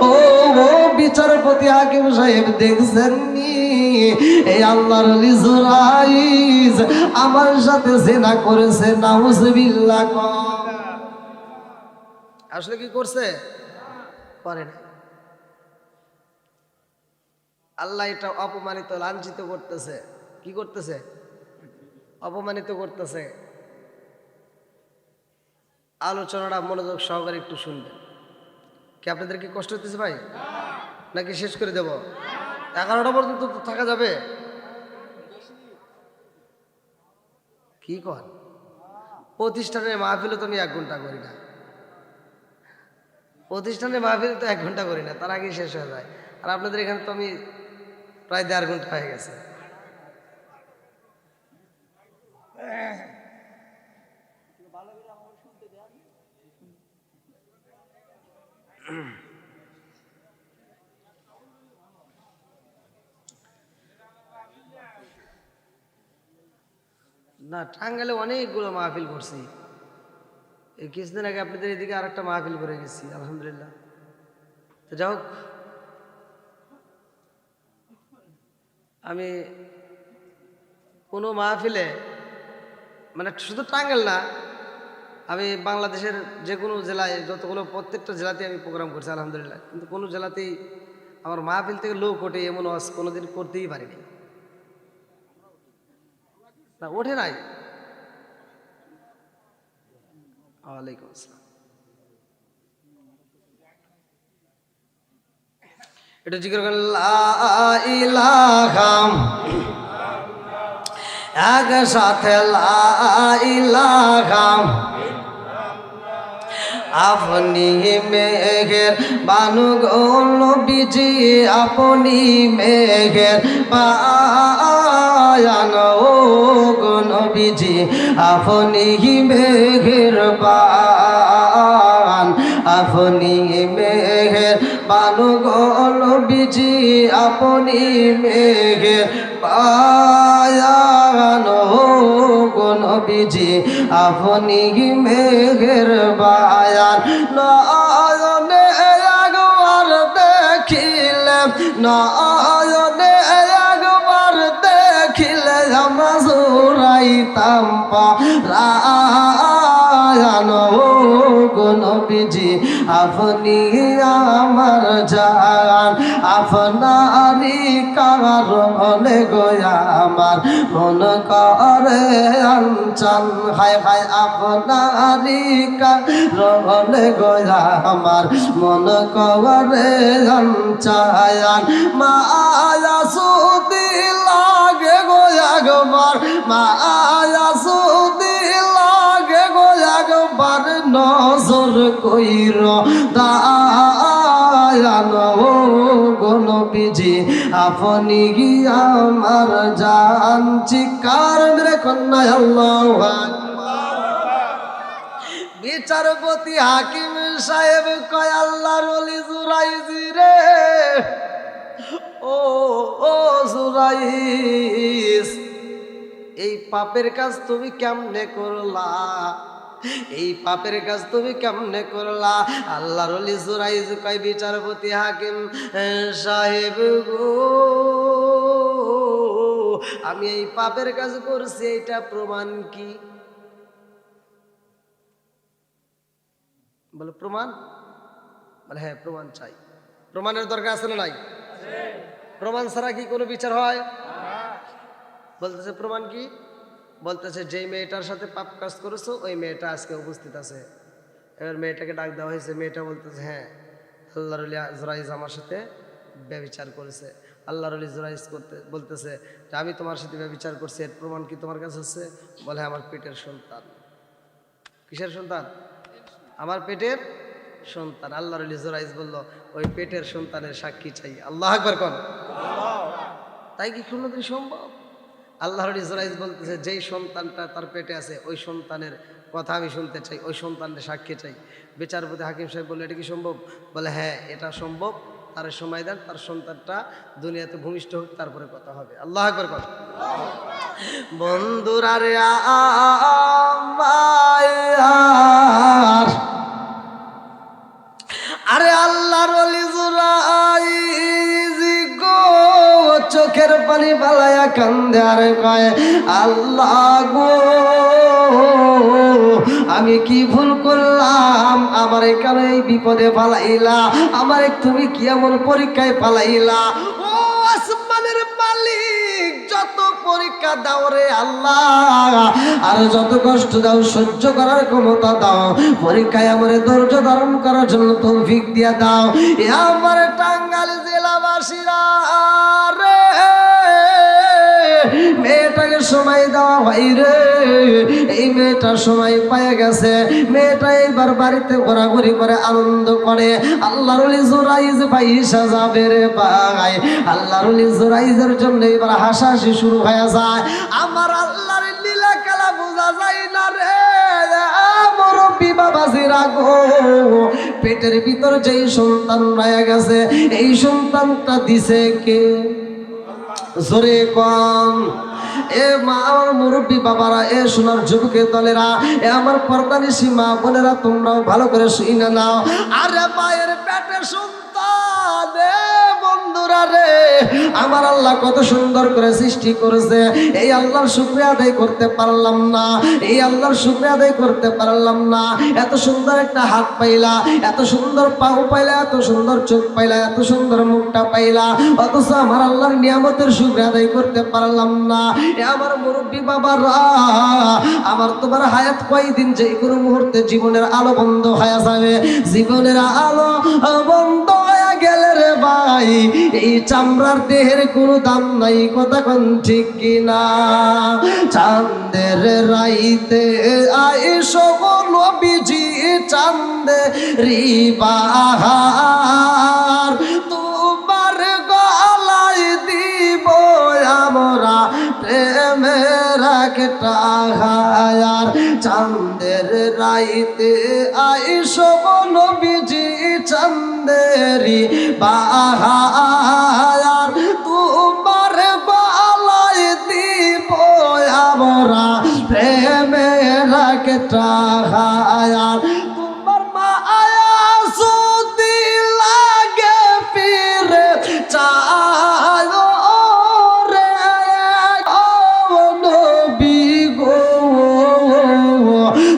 ও বিচারপতি হাকিম সাহেব দেখছেন নি এই আল্লাহর ওলি জুরাইস আমার সাথে জিনা করেছে, নাউজুবিল্লাহ। আসলে কি করছে? করে না। আল্লাহ এটা অপমানিত লাঞ্ছিত করতেছে। কি করতেছে? অপমানিত করতেছে। আলোচনাটা মনোযোগ সহকারে একটু শুনবেন। কি আপনাদের কি কষ্ট হতেছে ভাই, নাকি শেষ করে দেব? 11টা পর্যন্ত তো থাকা যাবে। কি কর প্রতিষ্ঠানের মাহফিলে তো আমি 1 ঘন্টা করি না, প্রতিষ্ঠানের মাহফিলে তো 1 ঘন্টা করি না, তার আগে শেষ হয়ে যায়। আর আপনাদের এখানে তো আমি প্রায় 1.5 ঘন্টা হয়ে গেছে। না টাঙ্গাইলে অনেকগুলো মাহফিল করছি। এই কিছুদিন আগে আপনাদের এদিকে আর একটা মাহফিল করে গেছি, আলহামদুলিল্লাহ। তো যাই হোক, আমি কোনো মাহফিলে মানে শুধু টাঙ্গাইল না, আমি বাংলাদেশের যে কোনো জেলায় যতগুলো প্রত্যেকটা জেলাতে আমি প্রোগ্রাম করছি আলহামদুলিল্লাহ, কিন্তু কোনো জেলাতেই আমার মাহফিল থেকে লোক ওঠে এমন ওয়াজ কোনোদিন করতেই পারিনি। না ওঠে নাই। ওয়ালাইকুম আসসালাম। এটা জিকির করেন লা ইলাহা একসাথে লা ইলাহা আপনি মেঘের বানু গো নবীজি আপনি মেঘের বায়ান ও গো নবীজি আপনি মেঘের বায়ান আপনি মেঘের বানু গো নবীজি আপনি মেঘের বায়ান ও গো নবীজি আপনি মেঘের বায়ান নয়নে একবার দেখিলে নয়নে একবার দেখিলে আমরা জোড়াইতাম পরায়ণ ও গো নবীজি আপনি আমার জান আপনারই কারণে গো আমার মন করে আনচান হায় হায় আপনারই কারণে গো আমার মন করে আনচান মায়া সুদি লাগে গো একবার মায়া সুদি লাগে গো একবার নজর কইর দায়ান ও গো নবীজি আপনি কি আমার জান, চিৎকার মেরে কন্যা আল্লাহু আকবার। বিচারপতি হাকিম সাহেব কয় আল্লাহর ওলি জুরাইজি রে, ও ও জুরাইজ, এই পাপের কাজ তুমি কেমনে করলা, এই পাপের কাজ তুমি কেমনে করলা? আল্লাহর ওলি জুরাইজ কয় বিচারপতি হাকিম সাহেব গো, আমি এই পাপের কাজ করছি, এটা প্রমাণ কি? বলে প্রমাণ? বলে হ্যাঁ প্রমাণ চাই। প্রমাণের দরকার আছে না নাই? প্রমাণ ছাড়া কি কোনো বিচার হয়? বলতেছে প্রমাণ কি? বলতেছে যেই মেয়েটার সাথে পাপ কাজ করেছো ওই মেয়েটা আজকে উপস্থিত আছে। এবার মেয়েটাকে ডাক দেওয়া হয়েছে, মেয়েটা বলতেছে হ্যাঁ আল্লাহর ওলি জুরাইজ আমার সাথে ব্যভিচার করেছে। আল্লাহর ওলি জুরাইজ বলতেছে যে আমি তোমার সাথে ব্যভিচার করছি, এর প্রমাণ কি তোমার কাছে আছে? বলে আমার পেটের সন্তান। কিসের সন্তান? আমার পেটের সন্তান। আল্লাহর ওলি জুরাইজ বলল ওই পেটের সন্তানের সাক্ষী চাই। আল্লাহু আকবার কোন? তাই কি কোনোদিন সম্ভব? আল্লাহর ওলি জুরাইজ বলতেছে যেই সন্তানটা তার পেটে আছে ওই সন্তানের কথা আমি শুনতে চাই, ওই সন্তানের সাক্ষী চাই। বিচারপতি হাকিম সাহেব বললো এটা কি সম্ভব? বলে হ্যাঁ এটা সম্ভব, তার সময় দেন, তার সন্তানটা দুনিয়াতে ভূমিষ্ঠ হোক, তারপরে কথা হবে। আল্লাহু আকবার কোন? বন্ধুরা রে আমার, আরে আল্লাহর ওলি জুরাইজ গো চোখের পানি পালায়া কান্দে আর কয় আল্লাহ গো আমি কি ভুল করলাম, আমার কেন এই বিপদে পালাইলা, আমার তুমি কি এমন পরীক্ষায় পালাইলা? ও আসমানের মালিক, যত পরীক্ষা দাও রে আল্লাহ, আর যত কষ্ট দাও সহ্য করার ক্ষমতা দাও, পরীক্ষায় আমার ধৈর্য ধারণ করার জন্য তৌফিক দিয়া দাও। এ আমার টাঙ্গাইল জেলাবাসীরা রে, মেয়েটাকে সময় দেওয়া হয় রে, এই মেয়েটা সময় পায়ে গেছে, মেয়েটা এইবার বাড়িতে ঘোরাঘুরি করে আনন্দ করে। আল্লাহর ওলি জুরাইজ পয়সা যাবে রে ভাই, আল্লাহর ওলি জুরাইজের জন্য এবার হাসাহাসি শুরু হয়ে যায়। আমার আল্লাহর লীলা খেলা বোঝা যায় না রে মুরব্বি বাবাজিরা গো, পেটের ভিতর যেই সন্তান রয়ে গেছে এই সন্তানটা দিছে কে? জোরে কম। এ মা আমার মুরব্বী বাবারা, এ সোনার যুবকে দলেরা, এ আমার পর্দানিশী মা বোনেরা, তোমরাও ভালো করে শুনে নাও। আরে মায়ের পেটে সন্তান, বন্ধুরা রে, আমার আল্লাহ কত সুন্দর করে সৃষ্টি করেছে, এই আল্লাহর শুকরিয়া আদায় করতে পারলাম না, এই আল্লাহর শুকরিয়া আদায় করতে পারলাম না। এত সুন্দর একটা হাত পাইলা, এত সুন্দর পাও পাইলা, এত সুন্দর চোখ পাইলা, এত সুন্দর মুখটা পাইলা, অথচ আমার আল্লাহর নিয়ামতের শুকরিয়া আদায় করতে পারলাম না। এ আমার মুরব্বী বাবারা, আমার তোমার হায়াত কয়দিন, যে কোনো মুহূর্তে জীবনের আলো বন্ধ হয়ে যাবে, জীবনের আলো বন্ধ হয়ে গেলে রে ভাই এই চামড়ার দেহের কোনো দাম নাই, কথা কোন ঠিক কিনা? চাঁদের রাইতে আইসো নবীজি, চাঁদে রিবাহার তোমার গলায় দিব আমরা প্রেমের একটা হায়ার। চাঁদের রাইতে আইসো নবীজি, চাঁদেরি বাহার তোমার গলায় দিব আমরা প্রেমের একটা হায়ার। তোমার মায়া যদি লাগে ফিরে চায় রে নবী গো,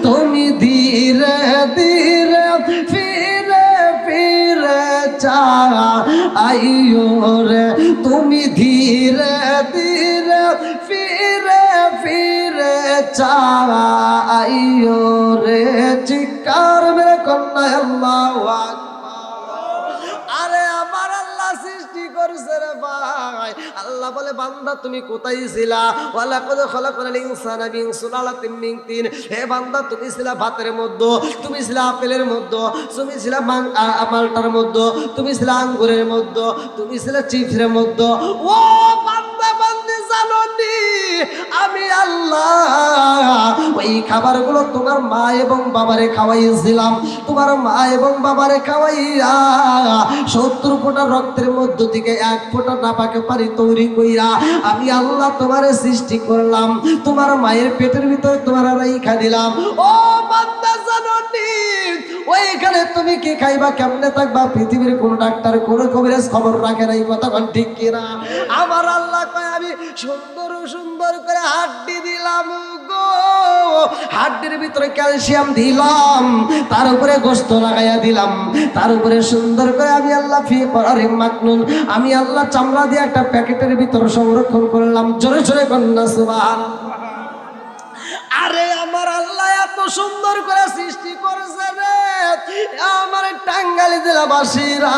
তুমি ধীরে ধীরে ফিরে ফিরে চাইও রে, তুমি ধীরে ধীরে ফিরে ফিরে চাইও রে। চিৎকার মেরে কন্যা আল্লাহু আকবার। আরে আমার আল্লাহ সৃষ্টি করছে রে ভাই। আল্লাহ বলে বান্দা তুমি কোথায় ছিলা? ওয়ালাকাদ খালাকনাল ইনসানা মিন সুলালাতিন মিন তিন। হে বান্দা তুমি ছিলা ভাতের মধ্যে, তুমি ছিলা আপেলের মধ্যে, তুমি ছিলা মালটার মধ্যে, তুমি ছিলা আঙ্গুরের মধ্যে, তুমি ছিলা চিপসের মধ্যে। ও বান্দা বান্দি জানো নি আমি আল্লাহ ওই খাবারগুলো তোমার মা এবং বাবারে খাওয়াইছিলাম। তোমার মা এবং বাবারে খাওয়াইয়া 70 ফোঁটা রক্তের মধ্য থেকে 1 ফোঁটা নাপাকে পানি তৈরি কইরা আমি আল্লাহ তোমারে সৃষ্টি করলাম। তোমার মায়ের পেটের ভিতরে তোমার রাইখা দিলাম। ও বান্দা জানো নি ওইখানে তুমি কি খাইবা, কেমনে থাকবা, পৃথিবীর কোন ডাক্তার কোন কবিরাজ খবর রাখে নাই। কথা কোন ঠিক কিনা? আমার আল্লাহ কয় আমি সুন্দর সুন্দর করে হাড্ডি দিলাম গো, হাড্ডির ভিতরে ক্যালসিয়াম দিলাম, তার উপরে গোশত লাগাইয়া দিলাম, তার উপরে সুন্দর করে আমি আল্লাহ ফি করারিম মাকনুন আমি আল্লাহ চামড়া দিয়ে একটা প্যাকেটের ভিতরে সংরক্ষণ করলাম। জোরে জোরে কন্যা সুবহানাল্লাহ। আরে আমার আল্লাহ এত সুন্দর করে সৃষ্টি করেছে রে আমার টাঙ্গাইল জেলাবাসীরা,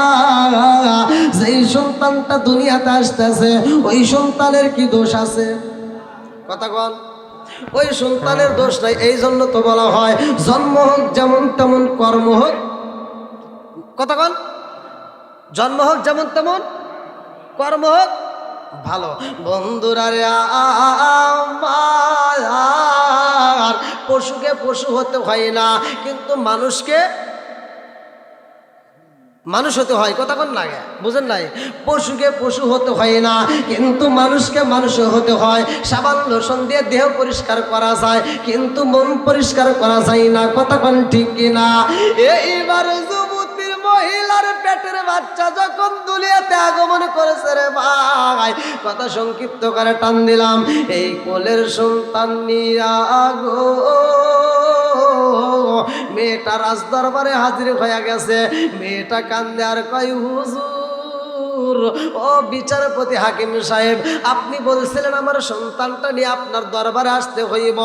যেই সন্তানটা দুনিয়াতে আসতেছে ওই সন্তানের কি দোষ আছে? কথা বল। ওই সন্তানের দোষ নাই। এই জন্য তো বলা হয় জন্ম হোক যেমন তেমন কর্ম হোক। কথা বল। জন্ম হোক যেমন তেমন কর্ম হোক ভালো। বন্ধুরা রে আমার পশুকে পশু হতে হয় না, কিন্তু মানুষকে মানুষ হতে হয়। কথা কোন লাগে বুঝেন নাই? পশুকে পশু হতে হয় না, কিন্তু মানুষকে মানুষ হতে হয়। সাবান লোশন দিয়ে দেহ পরিষ্কার করা যায়, কিন্তু মন পরিষ্কার করা যায় না। কথা কোন ঠিক কিনা? এইবার যুবতীর মহিলার পেটের বাচ্চা যখন দুনিয়াতে আগমন করেছে রে ভাই, কথা সংক্ষিপ্ত করে টান দিলাম, এই কোলের সন্তান নিয়া গো মেয়েটা রাজ দরবারে হাজির হয়ে গেছে। মেয়েটা কান্দে আর কয় হুজুর, ও বিচারপতি হাকিম সাহেব, আপনি বলছিলেন আমার সন্তানটা নিয়ে আপনার দরবারে আসতে হইব।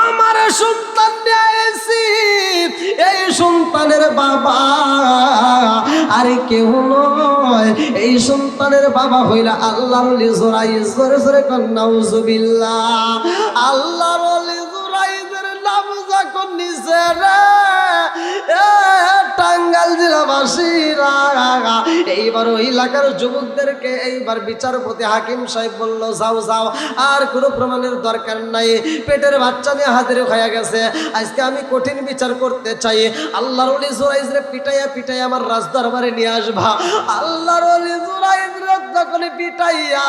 আমার সন্তান নিয়ে এসেছি, এই সন্তানের বাবা আর কেউ নয়, এই সন্তানের বাবা হইলা আল্লাহর ওলি জুরাইজ। জোরে জোরে কন্যা নাউজুবিল্লাহ। আল্লাহর ওলি জুরাইজের নাম যখন নিছে রে টাঙ্গাইল জেলাবাসীরা, এইবার ওই এলাকার যুবকদেরকে এইবার বিচারপতি হাকিম সাহেব বলল যাও যাও, আর কোনো প্রমাণের দরকার নাই, পেটের বাচ্চা নিয়ে হাজির হয়ে গেছে। আজকে আমি কঠিন বিচার করতে চাই। আল্লাহর ওলি জুরাইজরে পিটাইয়া পিটাইয়া আমার রাজ দরবারে নিয়ে আসবা। আল্লাহর ওলি জুরাইজরে যখন পিটাইয়া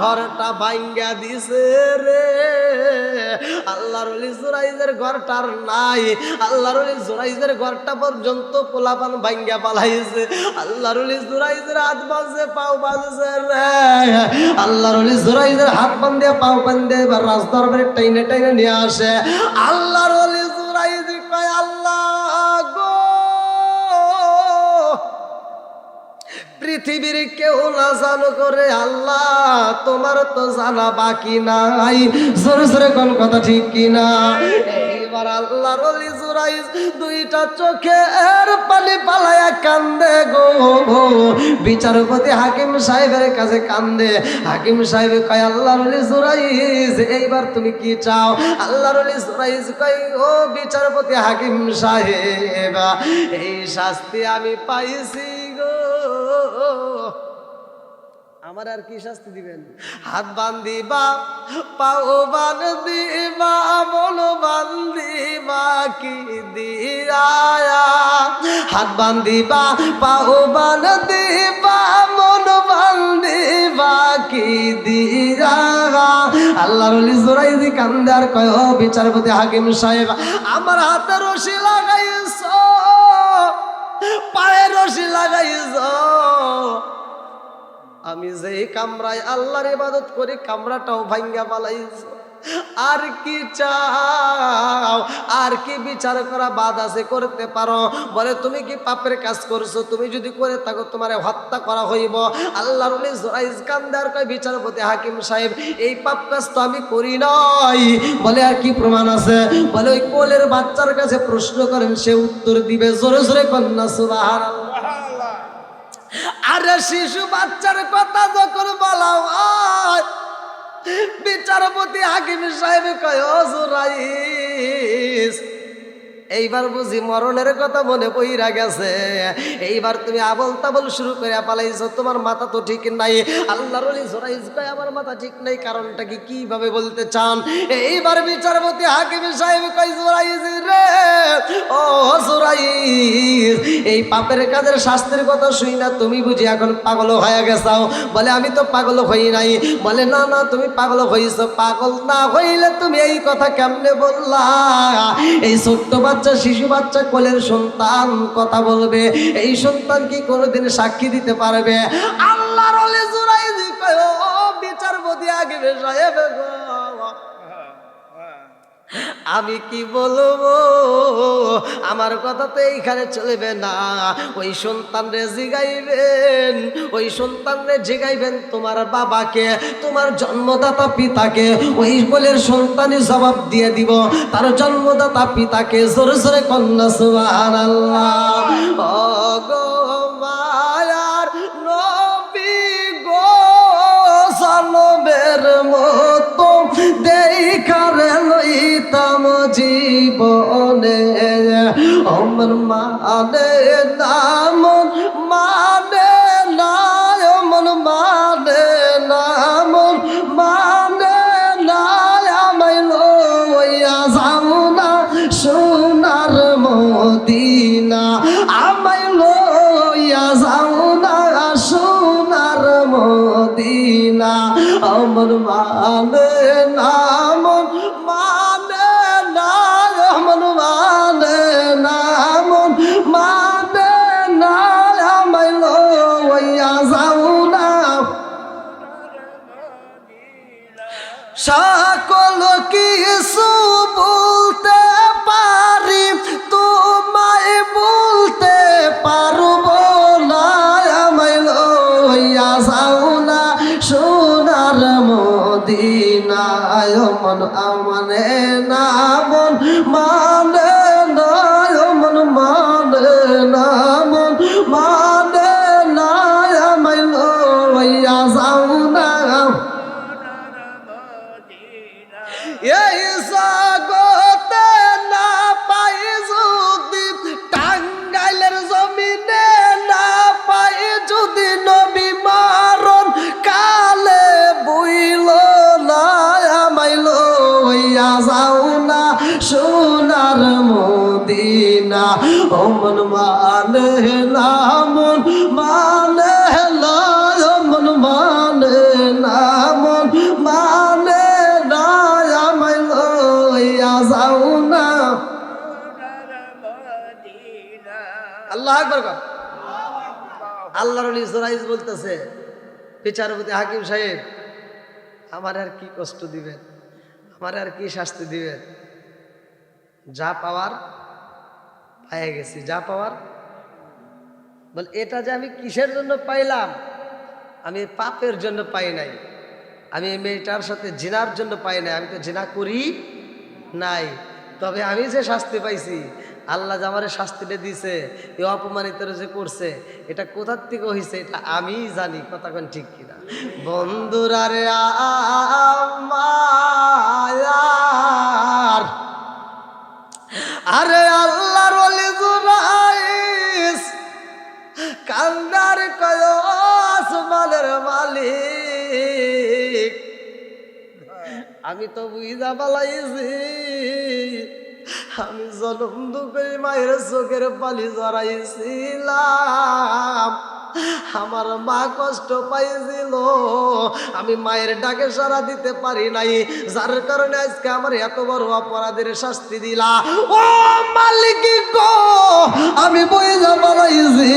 ঘরটা ভাঙ্গা দিছে রে, আল্লাহর ওলি জুরাইজের ঘরটার নাই। আল্লাহর ওলি জুরাইজের ঘরটা পর্যন্ত পোলাপান ভাঙ্গা পালাইছে। আল্লাহর ওলি জুরাইজের হাত বাজে পাও বাজছে রে, আল্লাহর ওলি জুরাইজের হাত বান্ধে পাও বান্ধে এবার রাজ দরবারে টাইনে টাইনে নিয়ে আসে। আল্লাহর ওলি জুরাইজ কয় আল্লাহ গো, পৃথিবীর কেউ না জানো করে আল্লাহ তোমার তো জানা বাকি নাই। জোরে জোরে কোন কথা ঠিক কিনা? এইবার আল্লাহর ওলি জুরাইজ দুইটা চোখের পানি পালায়া কান্দে গো, বিচারপতি হাকিম সাহেবের কাছে কান্দে। হাকিম সাহেব কয় আল্লাহর ওলি জুরাইজ এইবার তুমি কি চাও? আল্লাহর ওলি জুরাইজ কয় ও বিচারপতি হাকিম সাহেব, এই শাস্তি আমি পাইছি গো, আমার আর কি শাস্তি দিবেন? হাত বান্ধিবা, পাও বান্ধিবা, মন বান্ধিবা কি দিয়া, হাত বান্ধিবা, পাও বান্ধিবা, মন বান্ধিবা কি দিয়া। আল্লাহর ওলি জুরাইজ কান্দে আর কয় ও বিচারপতি হাকিম সাহেব, আমার হাতে রশি লাগাইছ, পায়ে রশি লাগাইছ, আমি যেই কামরায় আল্লাহর ইবাদত করি কামরাটাও ভাঙ্গা পালাইছ। আর কি চাও? আর কি বিচার করা বাদ আছে করতে পারো? বলে তুমি কি পাপের কাজ করছো? তুমি যদি করে থাকো তোমারে হত্যা করা হইব। আল্লাহর ওলি জুরাইজ কান্দে আর কয় বিচারপতি হাকিম সাহেব এই পাপ কাজ তো আমি করি নাই। বলে আর কি প্রমাণ আছে? বলে ওই কোলের বাচ্চার কাছে প্রশ্ন করেন, সে উত্তর দিবে। জোরে জোরে কন্যা সুবহানাল্লাহ। আরে শিশু বাচ্চার কথা যখন বলা হয়, বিচারপতি হাকিম সাহেব কয়, ও জুরাইস, এইবার বুঝি মরণের কথা মনে পইরা গেছে, এইবার তুমি আবল তাবল শুরু করে পালাইছো, তোমার মাথা তো ঠিক নাই। আল্লাহর ওলি জুরাইজ কয়, আমার মাথা ঠিক নাই, কারণটা কি, কিভাবে বলতে চান? এইবার বিচারপতি হাকিম সাহেব কয়, জুরাইজ রে, ও জুরাইজ, এই পাপের কাজের শাস্তির কথা শুই না তুমি বুঝি এখন পাগল হয়ে গেছাও? বলে আমি তো পাগল হই নাই। বলে না না, তুমি পাগল হইছো, পাগল না হইলে তুমি এই কথা কেমনে বললা? এই ছোট্ট বাচ্চা, শিশু বাচ্চা, কোলের সন্তান কথা বলবে, এই সন্তান কি কোনোদিন সাক্ষী দিতে পারবে? আল্লাহর ওলি জুরাইজ কয়, ও বিচারপতি হাকিম সাহেব গো, আমি কি বলবো, আমার কথা তো এইখানে চলবে না। ওই সন্তানরে জিগাইবেন, ওই সন্তানরে জিগাইবেন তোমার বাবাকে, তোমার জন্মদাতা পিতাকে। ওই কোলের সন্তানই জবাব দিয়ে দিব তার জন্মদাতা পিতাকে। জোরে জোরে কন্যা সুবহানাল্লাহ। ও গো মায়ার নবী গো, সালমের মতো দেখারে লইতাম জীবনে, অমর মানে নাম মানে না, অমর মানে নাম মানে না, আমায় লইয়া যাও না সোনার মদিনা, আমায় লইয়া যাও না সোনার মদিনা, অমর মানে নাম মানে না, অমর মানে নাম মানে না, আমায় লইয়া যাও না। সকল কিছু বলতে পারি, তোমায় বলতে পারবো না, আমায় লইয়া যাও না সোনার মদিনায়, মন আমনে না, মন মানে না, মন মানে না, মন মানে না, আমায় লইয়া যাও না। এই জগতে না পাই যদি, টাঙ্গাইলের জমিনে না পাই যদি, নবী মারণ কালে বইল না, আমায় লইয়া যাও না সোনার মদিনা, ও মন মানে না, মন মানে না, মন মানে না, মন মানে না, আমায় লইয়া যাও না। আল্লাহু আকবার। আল্লাহর ওলি জুরাইজ বলতেছে, বিচারপতি হাকিম সাহেব, আমার আর কি কষ্ট দিবেন, আমার আর কি শাস্তি দিবেন? যা পাওয়ার পেয়ে গেছি, যা পাওয়ার। বলে এটা যে আমি কিসের জন্য পাইলাম, আমি পাপের জন্য পাই নাই, আমি এই মেয়েটার সাথে জিনার জন্য পাই নাই, আমি তো জিনা করি নাই। তবে আমি যে শাস্তি পাইছি, আল্লাহ যে আমার শাস্তিটা দিছে, এই অপমানিতরা যে করছে, এটা কোথার থেকে হয়েছে এটা আমি জানি। কথা কোন ঠিক কিনা? বন্ধুরা রে আমার, আরে আল্লাহর ওলি জুরাইস কান্দার কয়, আসমানের মালিক, আমি তো বুঝা পালাইছি, আমি জনম দুঃখে মায়ের চোখের পানি জড়াইছিলাম, আমার মা কষ্ট পাইছিল, আমি মায়ের ডাকে সাড়া দিতে পারি নাই, যার কারণে আজকে আমার এত বড় অপরাধের শাস্তি দিলা। ও মালিক গো, আমি বুঝা পালাইছি,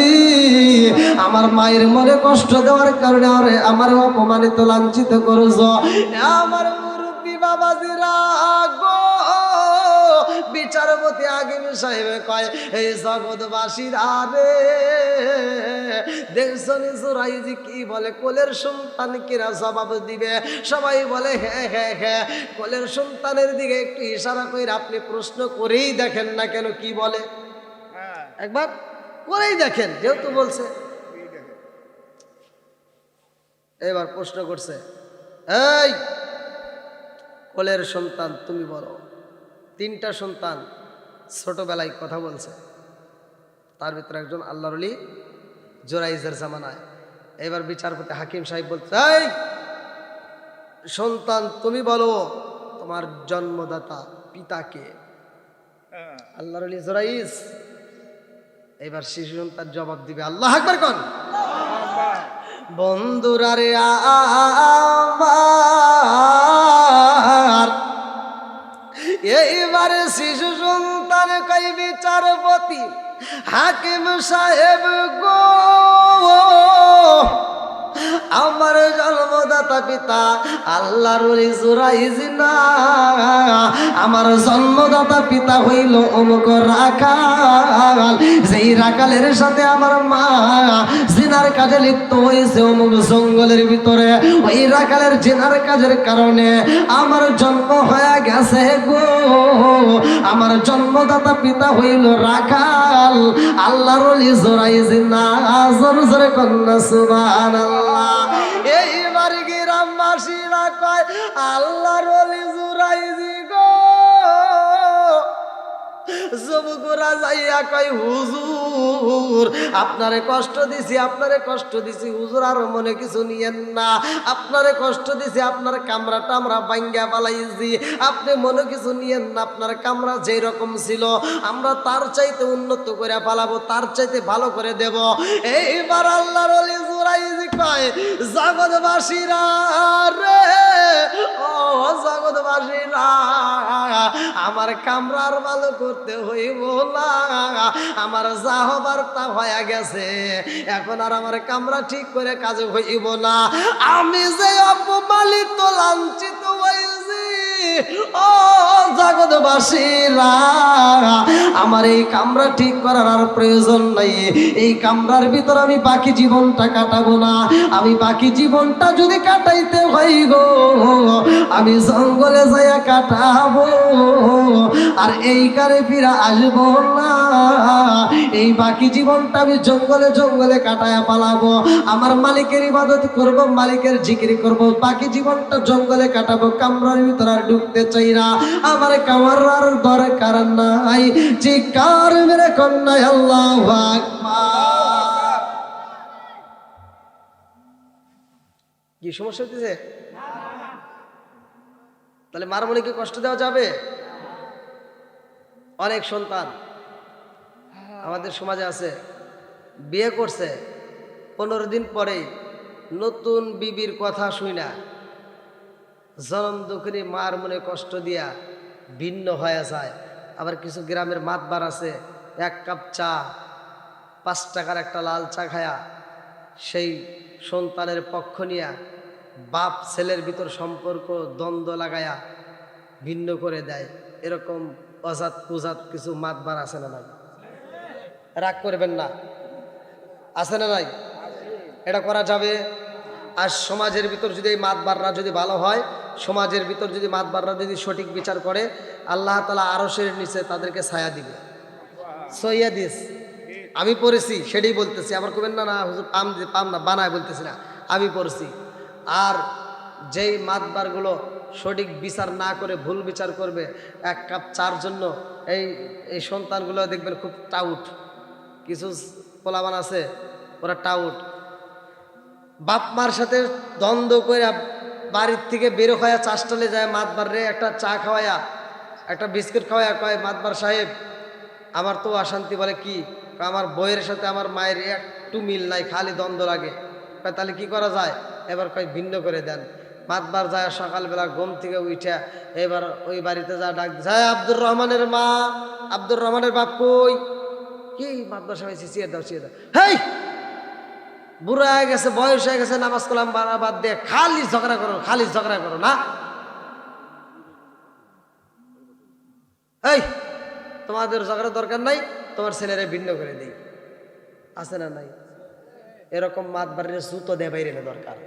আমার মায়ের মনে কষ্ট দেওয়ার কারণে আমার অপমানিত লাঞ্ছিত করছ। আমার মুরব্বী বাবাজিরা গো, বিচারপতি হাকিম সাহেব কয়, এই জগৎবাসীরা রে, দেখছনি জুরাইজি কি বলে, কোলের সন্তান কিরা জবাব দিবে? সবাই বলে হ্যাঁ হ্যাঁ হ্যাঁ। কোলের সন্তানের দিকে একটু ইশারা করে আপনি প্রশ্ন করেই দেখেন না কেন কি বলে, একবার করেই দেখেন, যেহেতু বলছে। এবার প্রশ্ন করছে, এই কোলের সন্তান তুমি বলো। 3টা সন্তান ছোটবেলায় কথা বলছে, তার ভিতরে একজন আল্লাহর ওলি জোরাইজের জামানায়। এবার বিচারপতি হাকিম সাহেব বলছে, এই সন্তান তুমি বলো তোমার জন্মদাতা পিতাকে। আল্লাহর ওলি জোরাইজ। এবার শিশু সন্তান জবাব দিবে, আল্লাহ আকবার কোন। বন্ধুরা রে আমার, এইবারে শিশু সন্তান কই বিচারপতি হাকিম সাহেব গো, আমার জন্মদাতা পিতা আল্লাহর ওলি জোরাইজ না, আমার জন্মদাতা পিতা হইল অমুক রাখাল, যেই রাখালের সাথে আমার মা জিনার কাজে লিপ্ত হয়েছে অমুক জঙ্গলের ভিতরে। ওই রাখালের জিনার কাজের কারণে আমার জন্ম হয়ে গেছে গো, আমার জন্মদাতা পিতা হইল রাখাল, আল্লাহর ওলি জোরাইজ না। জোরে জোরে কন্যা সুবহানাল্লাহ। এইবার গ্রামবাসীরা কয়, আল্লাহর ওলি জোরাইজ গো। যুবকরা যাইয়া কয়, হুজুর আপনারে কষ্ট দিছি, আপনারে কষ্ট দিছি হুজুর, আর মনে কিছু নিয়েন না, আপনারে কষ্ট দিছি, আপনার কামরাটা আমরা ভাঙ্গা পালাইছি, আপনি মনে কিছু নিয়েন না, আপনার কামরা যেই রকম ছিল আমরা তার চাইতে উন্নত করে পালাবো, তার চাইতে ভালো করে দেব। এইবার আল্লাহর ওলি জোরাইজ কয়, জগৎবাসীরা রে, ও জগৎবাসীরা, আমার কামরার ভালো করতে হইব না, আমার যা হবার তা হয়ে গেছে, এখন আর আমার কামরা ঠিক করে কাজে হইব না। আমি যে অপমানিত লাঞ্ছিত হয়েছি, ও জগৎবাসীরা, আমার এই কামরা ঠিক করার আর প্রয়োজন নাই, এই কামরার ভিতর আমি বাকি জীবনটা কাটাবো না, আমি বাকি জীবনটা যদি কাটাইতে হয় গো, আমি জঙ্গলে যাইয়া কাটাবো, আর এই কারে ফিরা আসবো না, এই বাকি জীবনটা আমি জঙ্গলে জঙ্গলে কাটায়া পালাবো, আমার মালিকের ইবাদত করব, মালিকের জিকির করব, বাকি জীবনটা জঙ্গলে কাটাবো, কামরার ভিতর আর ঢুকতে চাই না, আমার কামরার দরকার নাই। চিৎকার মেরে কন্যা আল্লাহু আকবার। কি সমস্যা হচ্ছে? তাহলে মার মনে কি কষ্ট দেওয়া যাবে? অনেক সন্তান আমাদের সমাজে আছে, বিয়ে করছে 15 দিন পরেই নতুন বিবির কথা শুই না জনম দুঃখিনী মার মনে কষ্ট দিয়া ভিন্ন হয়ে যায়। আবার কিছু গ্রামের মাতবার আছে, 1 কাপ চা 5 টাকার একটা লাল চা খায়া সেই সন্তানের পক্ষ নিয়া বাপ ছেলের ভিতর সম্পর্ক দ্বন্দ্ব লাগায়া ভিন্ন করে দেয়। এরকম অজাত কুজাত কিছু মাতবার আছে না নাই? রাগ করবেন না, আছে না নাই? এটা করা যাবে? আর সমাজের ভিতর যদি এই মাতবাররা যদি ভালো হয়, সমাজের ভিতর যদি মাতবাররা যদি সঠিক বিচার করে, আল্লাহ তাআলা আরশের নিচে তাদেরকে ছায়া দিবে। সহিহ হাদিস আমি পড়েছি, সেটাই বলতেছি, আবার কবেন না না হুজুর পাম না বানায় বলতেছি না, আমি পড়ছি। আর যেই মাতবারগুলো সঠিক বিচার না করে ভুল বিচার করবে, 1 কাপ চার জন্য এই সন্তানগুলো দেখবেন খুব টাউট, কিছু পোলাবান আছে ওরা টাউট, বাপ মার সাথে দ্বন্দ্ব করে বাড়ির থেকে বেরো হয়ে চাষটালে যায়, মাতবার রে একটা চা খাওয়ায়া একটা বিস্কুট খাওয়ায়া কয়, মাতবার সাহেব আমার তো অশান্তি। বলে কি? আমার বইয়ের সাথে আমার মায়ের একটু মিল নাই, খালি দ্বন্দ্ব লাগে। কয় তাহলে কি করা যায়? এবার কয় ভিন্ন করে দেন। মাতবার যায় সকালবেলা ঘুম থেকে উঠা এবার ওই বাড়িতে যা ডাক যায়, আব্দুর রহমানের মা, আব্দুর রহমানের বাপ কই? কি? মাতবার সাহেব চিয়ে দাও, চিয়ে দাও। হেই বুড়া হয়ে গেছে, বয়স হয়ে গেছে, নামাজ কালাম বাদ দিয়ে খালি ঝগড়া করো, খালি ঝগড়া করো না। এই তোমাদের ঝগড়া দরকার নাই, তোমার ছেলেরা ভিন্ন করে দেই, আছে না নাই? এরকম মাতবারের জুতো দেয় বাইরে না দরকার।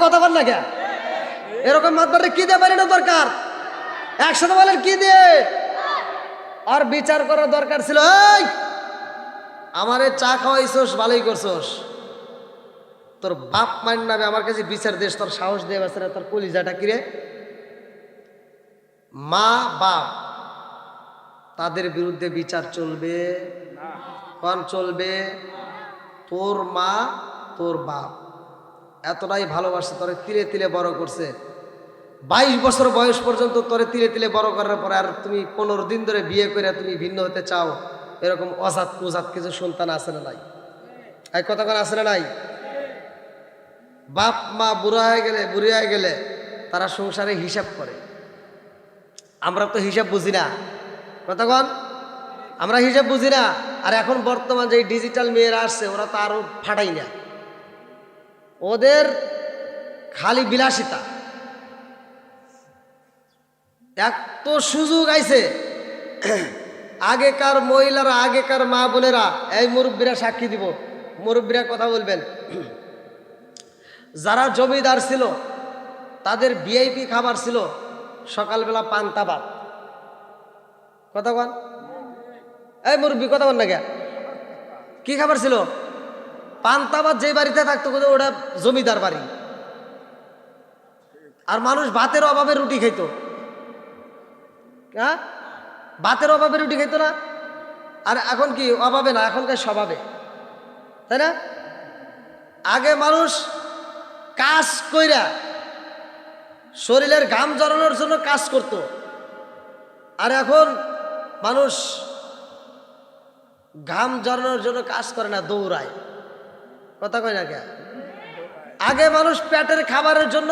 কথা বল না কে? এরকম মাতবারের কি দেয় বাইরে না দরকার? একসাথে বলেন কি দিয়ে? আর বিচার করার দরকার ছিল, এই আমারে চা খাওয়াইছোস, ভালোই করছোস, তোর বাপ মায়ের নামে আমার কাছে বিচার দেশ, তোর সাহস দিয়ে বাঁচে না, তোর কলিজাটা কিরে? মা বাপ তাদের বিরুদ্ধে বিচার চলবে, কোন চলবে? তোর মা তোর বাপ এতটাই ভালোবাসে, তোরে তিলে তিলে বড় করছে। 22 বছর বয়স পর্যন্ত তোরে তিলে তিলে বড় করার পরে আর তুমি 15 দিন ধরে বিয়ে করে তুমি ভিন্ন হতে চাও, এরকম অজাত কুজাত কিছু সন্তান আছে না নাই? এই কথা কোন আছে না নাই? বাপ মা বুড়ি হয়ে গেলে তারা সংসারে হিসাব করে। আমরা তো হিসাব বুঝি না, কতক্ষণ আমরা হিসাব বুঝি না। আর এখন বর্তমান যে ডিজিটাল মেয়েরা আসছে ওরা তো আরো ফাটাই না, ওদের খালি বিলাসিতা। এত সুযোগ আইছে, আগেকার মহিলারা, আগেকার মা বোনেরা, এই মুরব্বীরা সাক্ষী দিব, মুরব্বীরা কথা বলবেন, যারা জমিদার ছিল তাদের ভিআইপি খাবার ছিল সকালবেলা পান্তা ভাত। কথা বল, এই মুরব্বী কথা বল না কে, কি খাবার ছিল? পান্তা ভাত। যে বাড়িতে থাকতো ওটা জমিদার বাড়ি। আর মানুষ ভাতের অভাবে রুটি খাইত, হ্যাঁ ভাতের অভাবে রুটি খাইতো না। আর এখন কি অভাবে না, এখনকার স্বভাবে, তাই না? আগে মানুষ কাজ কইরা শরীরের ঘাম ঝরানোর জন্য কাজ করত, আর এখন মানুষ ঘাম ঝরানোর জন্য কাজ করে না, দৌড়ায়। কথা কয় না কে? আগে মানুষ পেটের খাবারের জন্য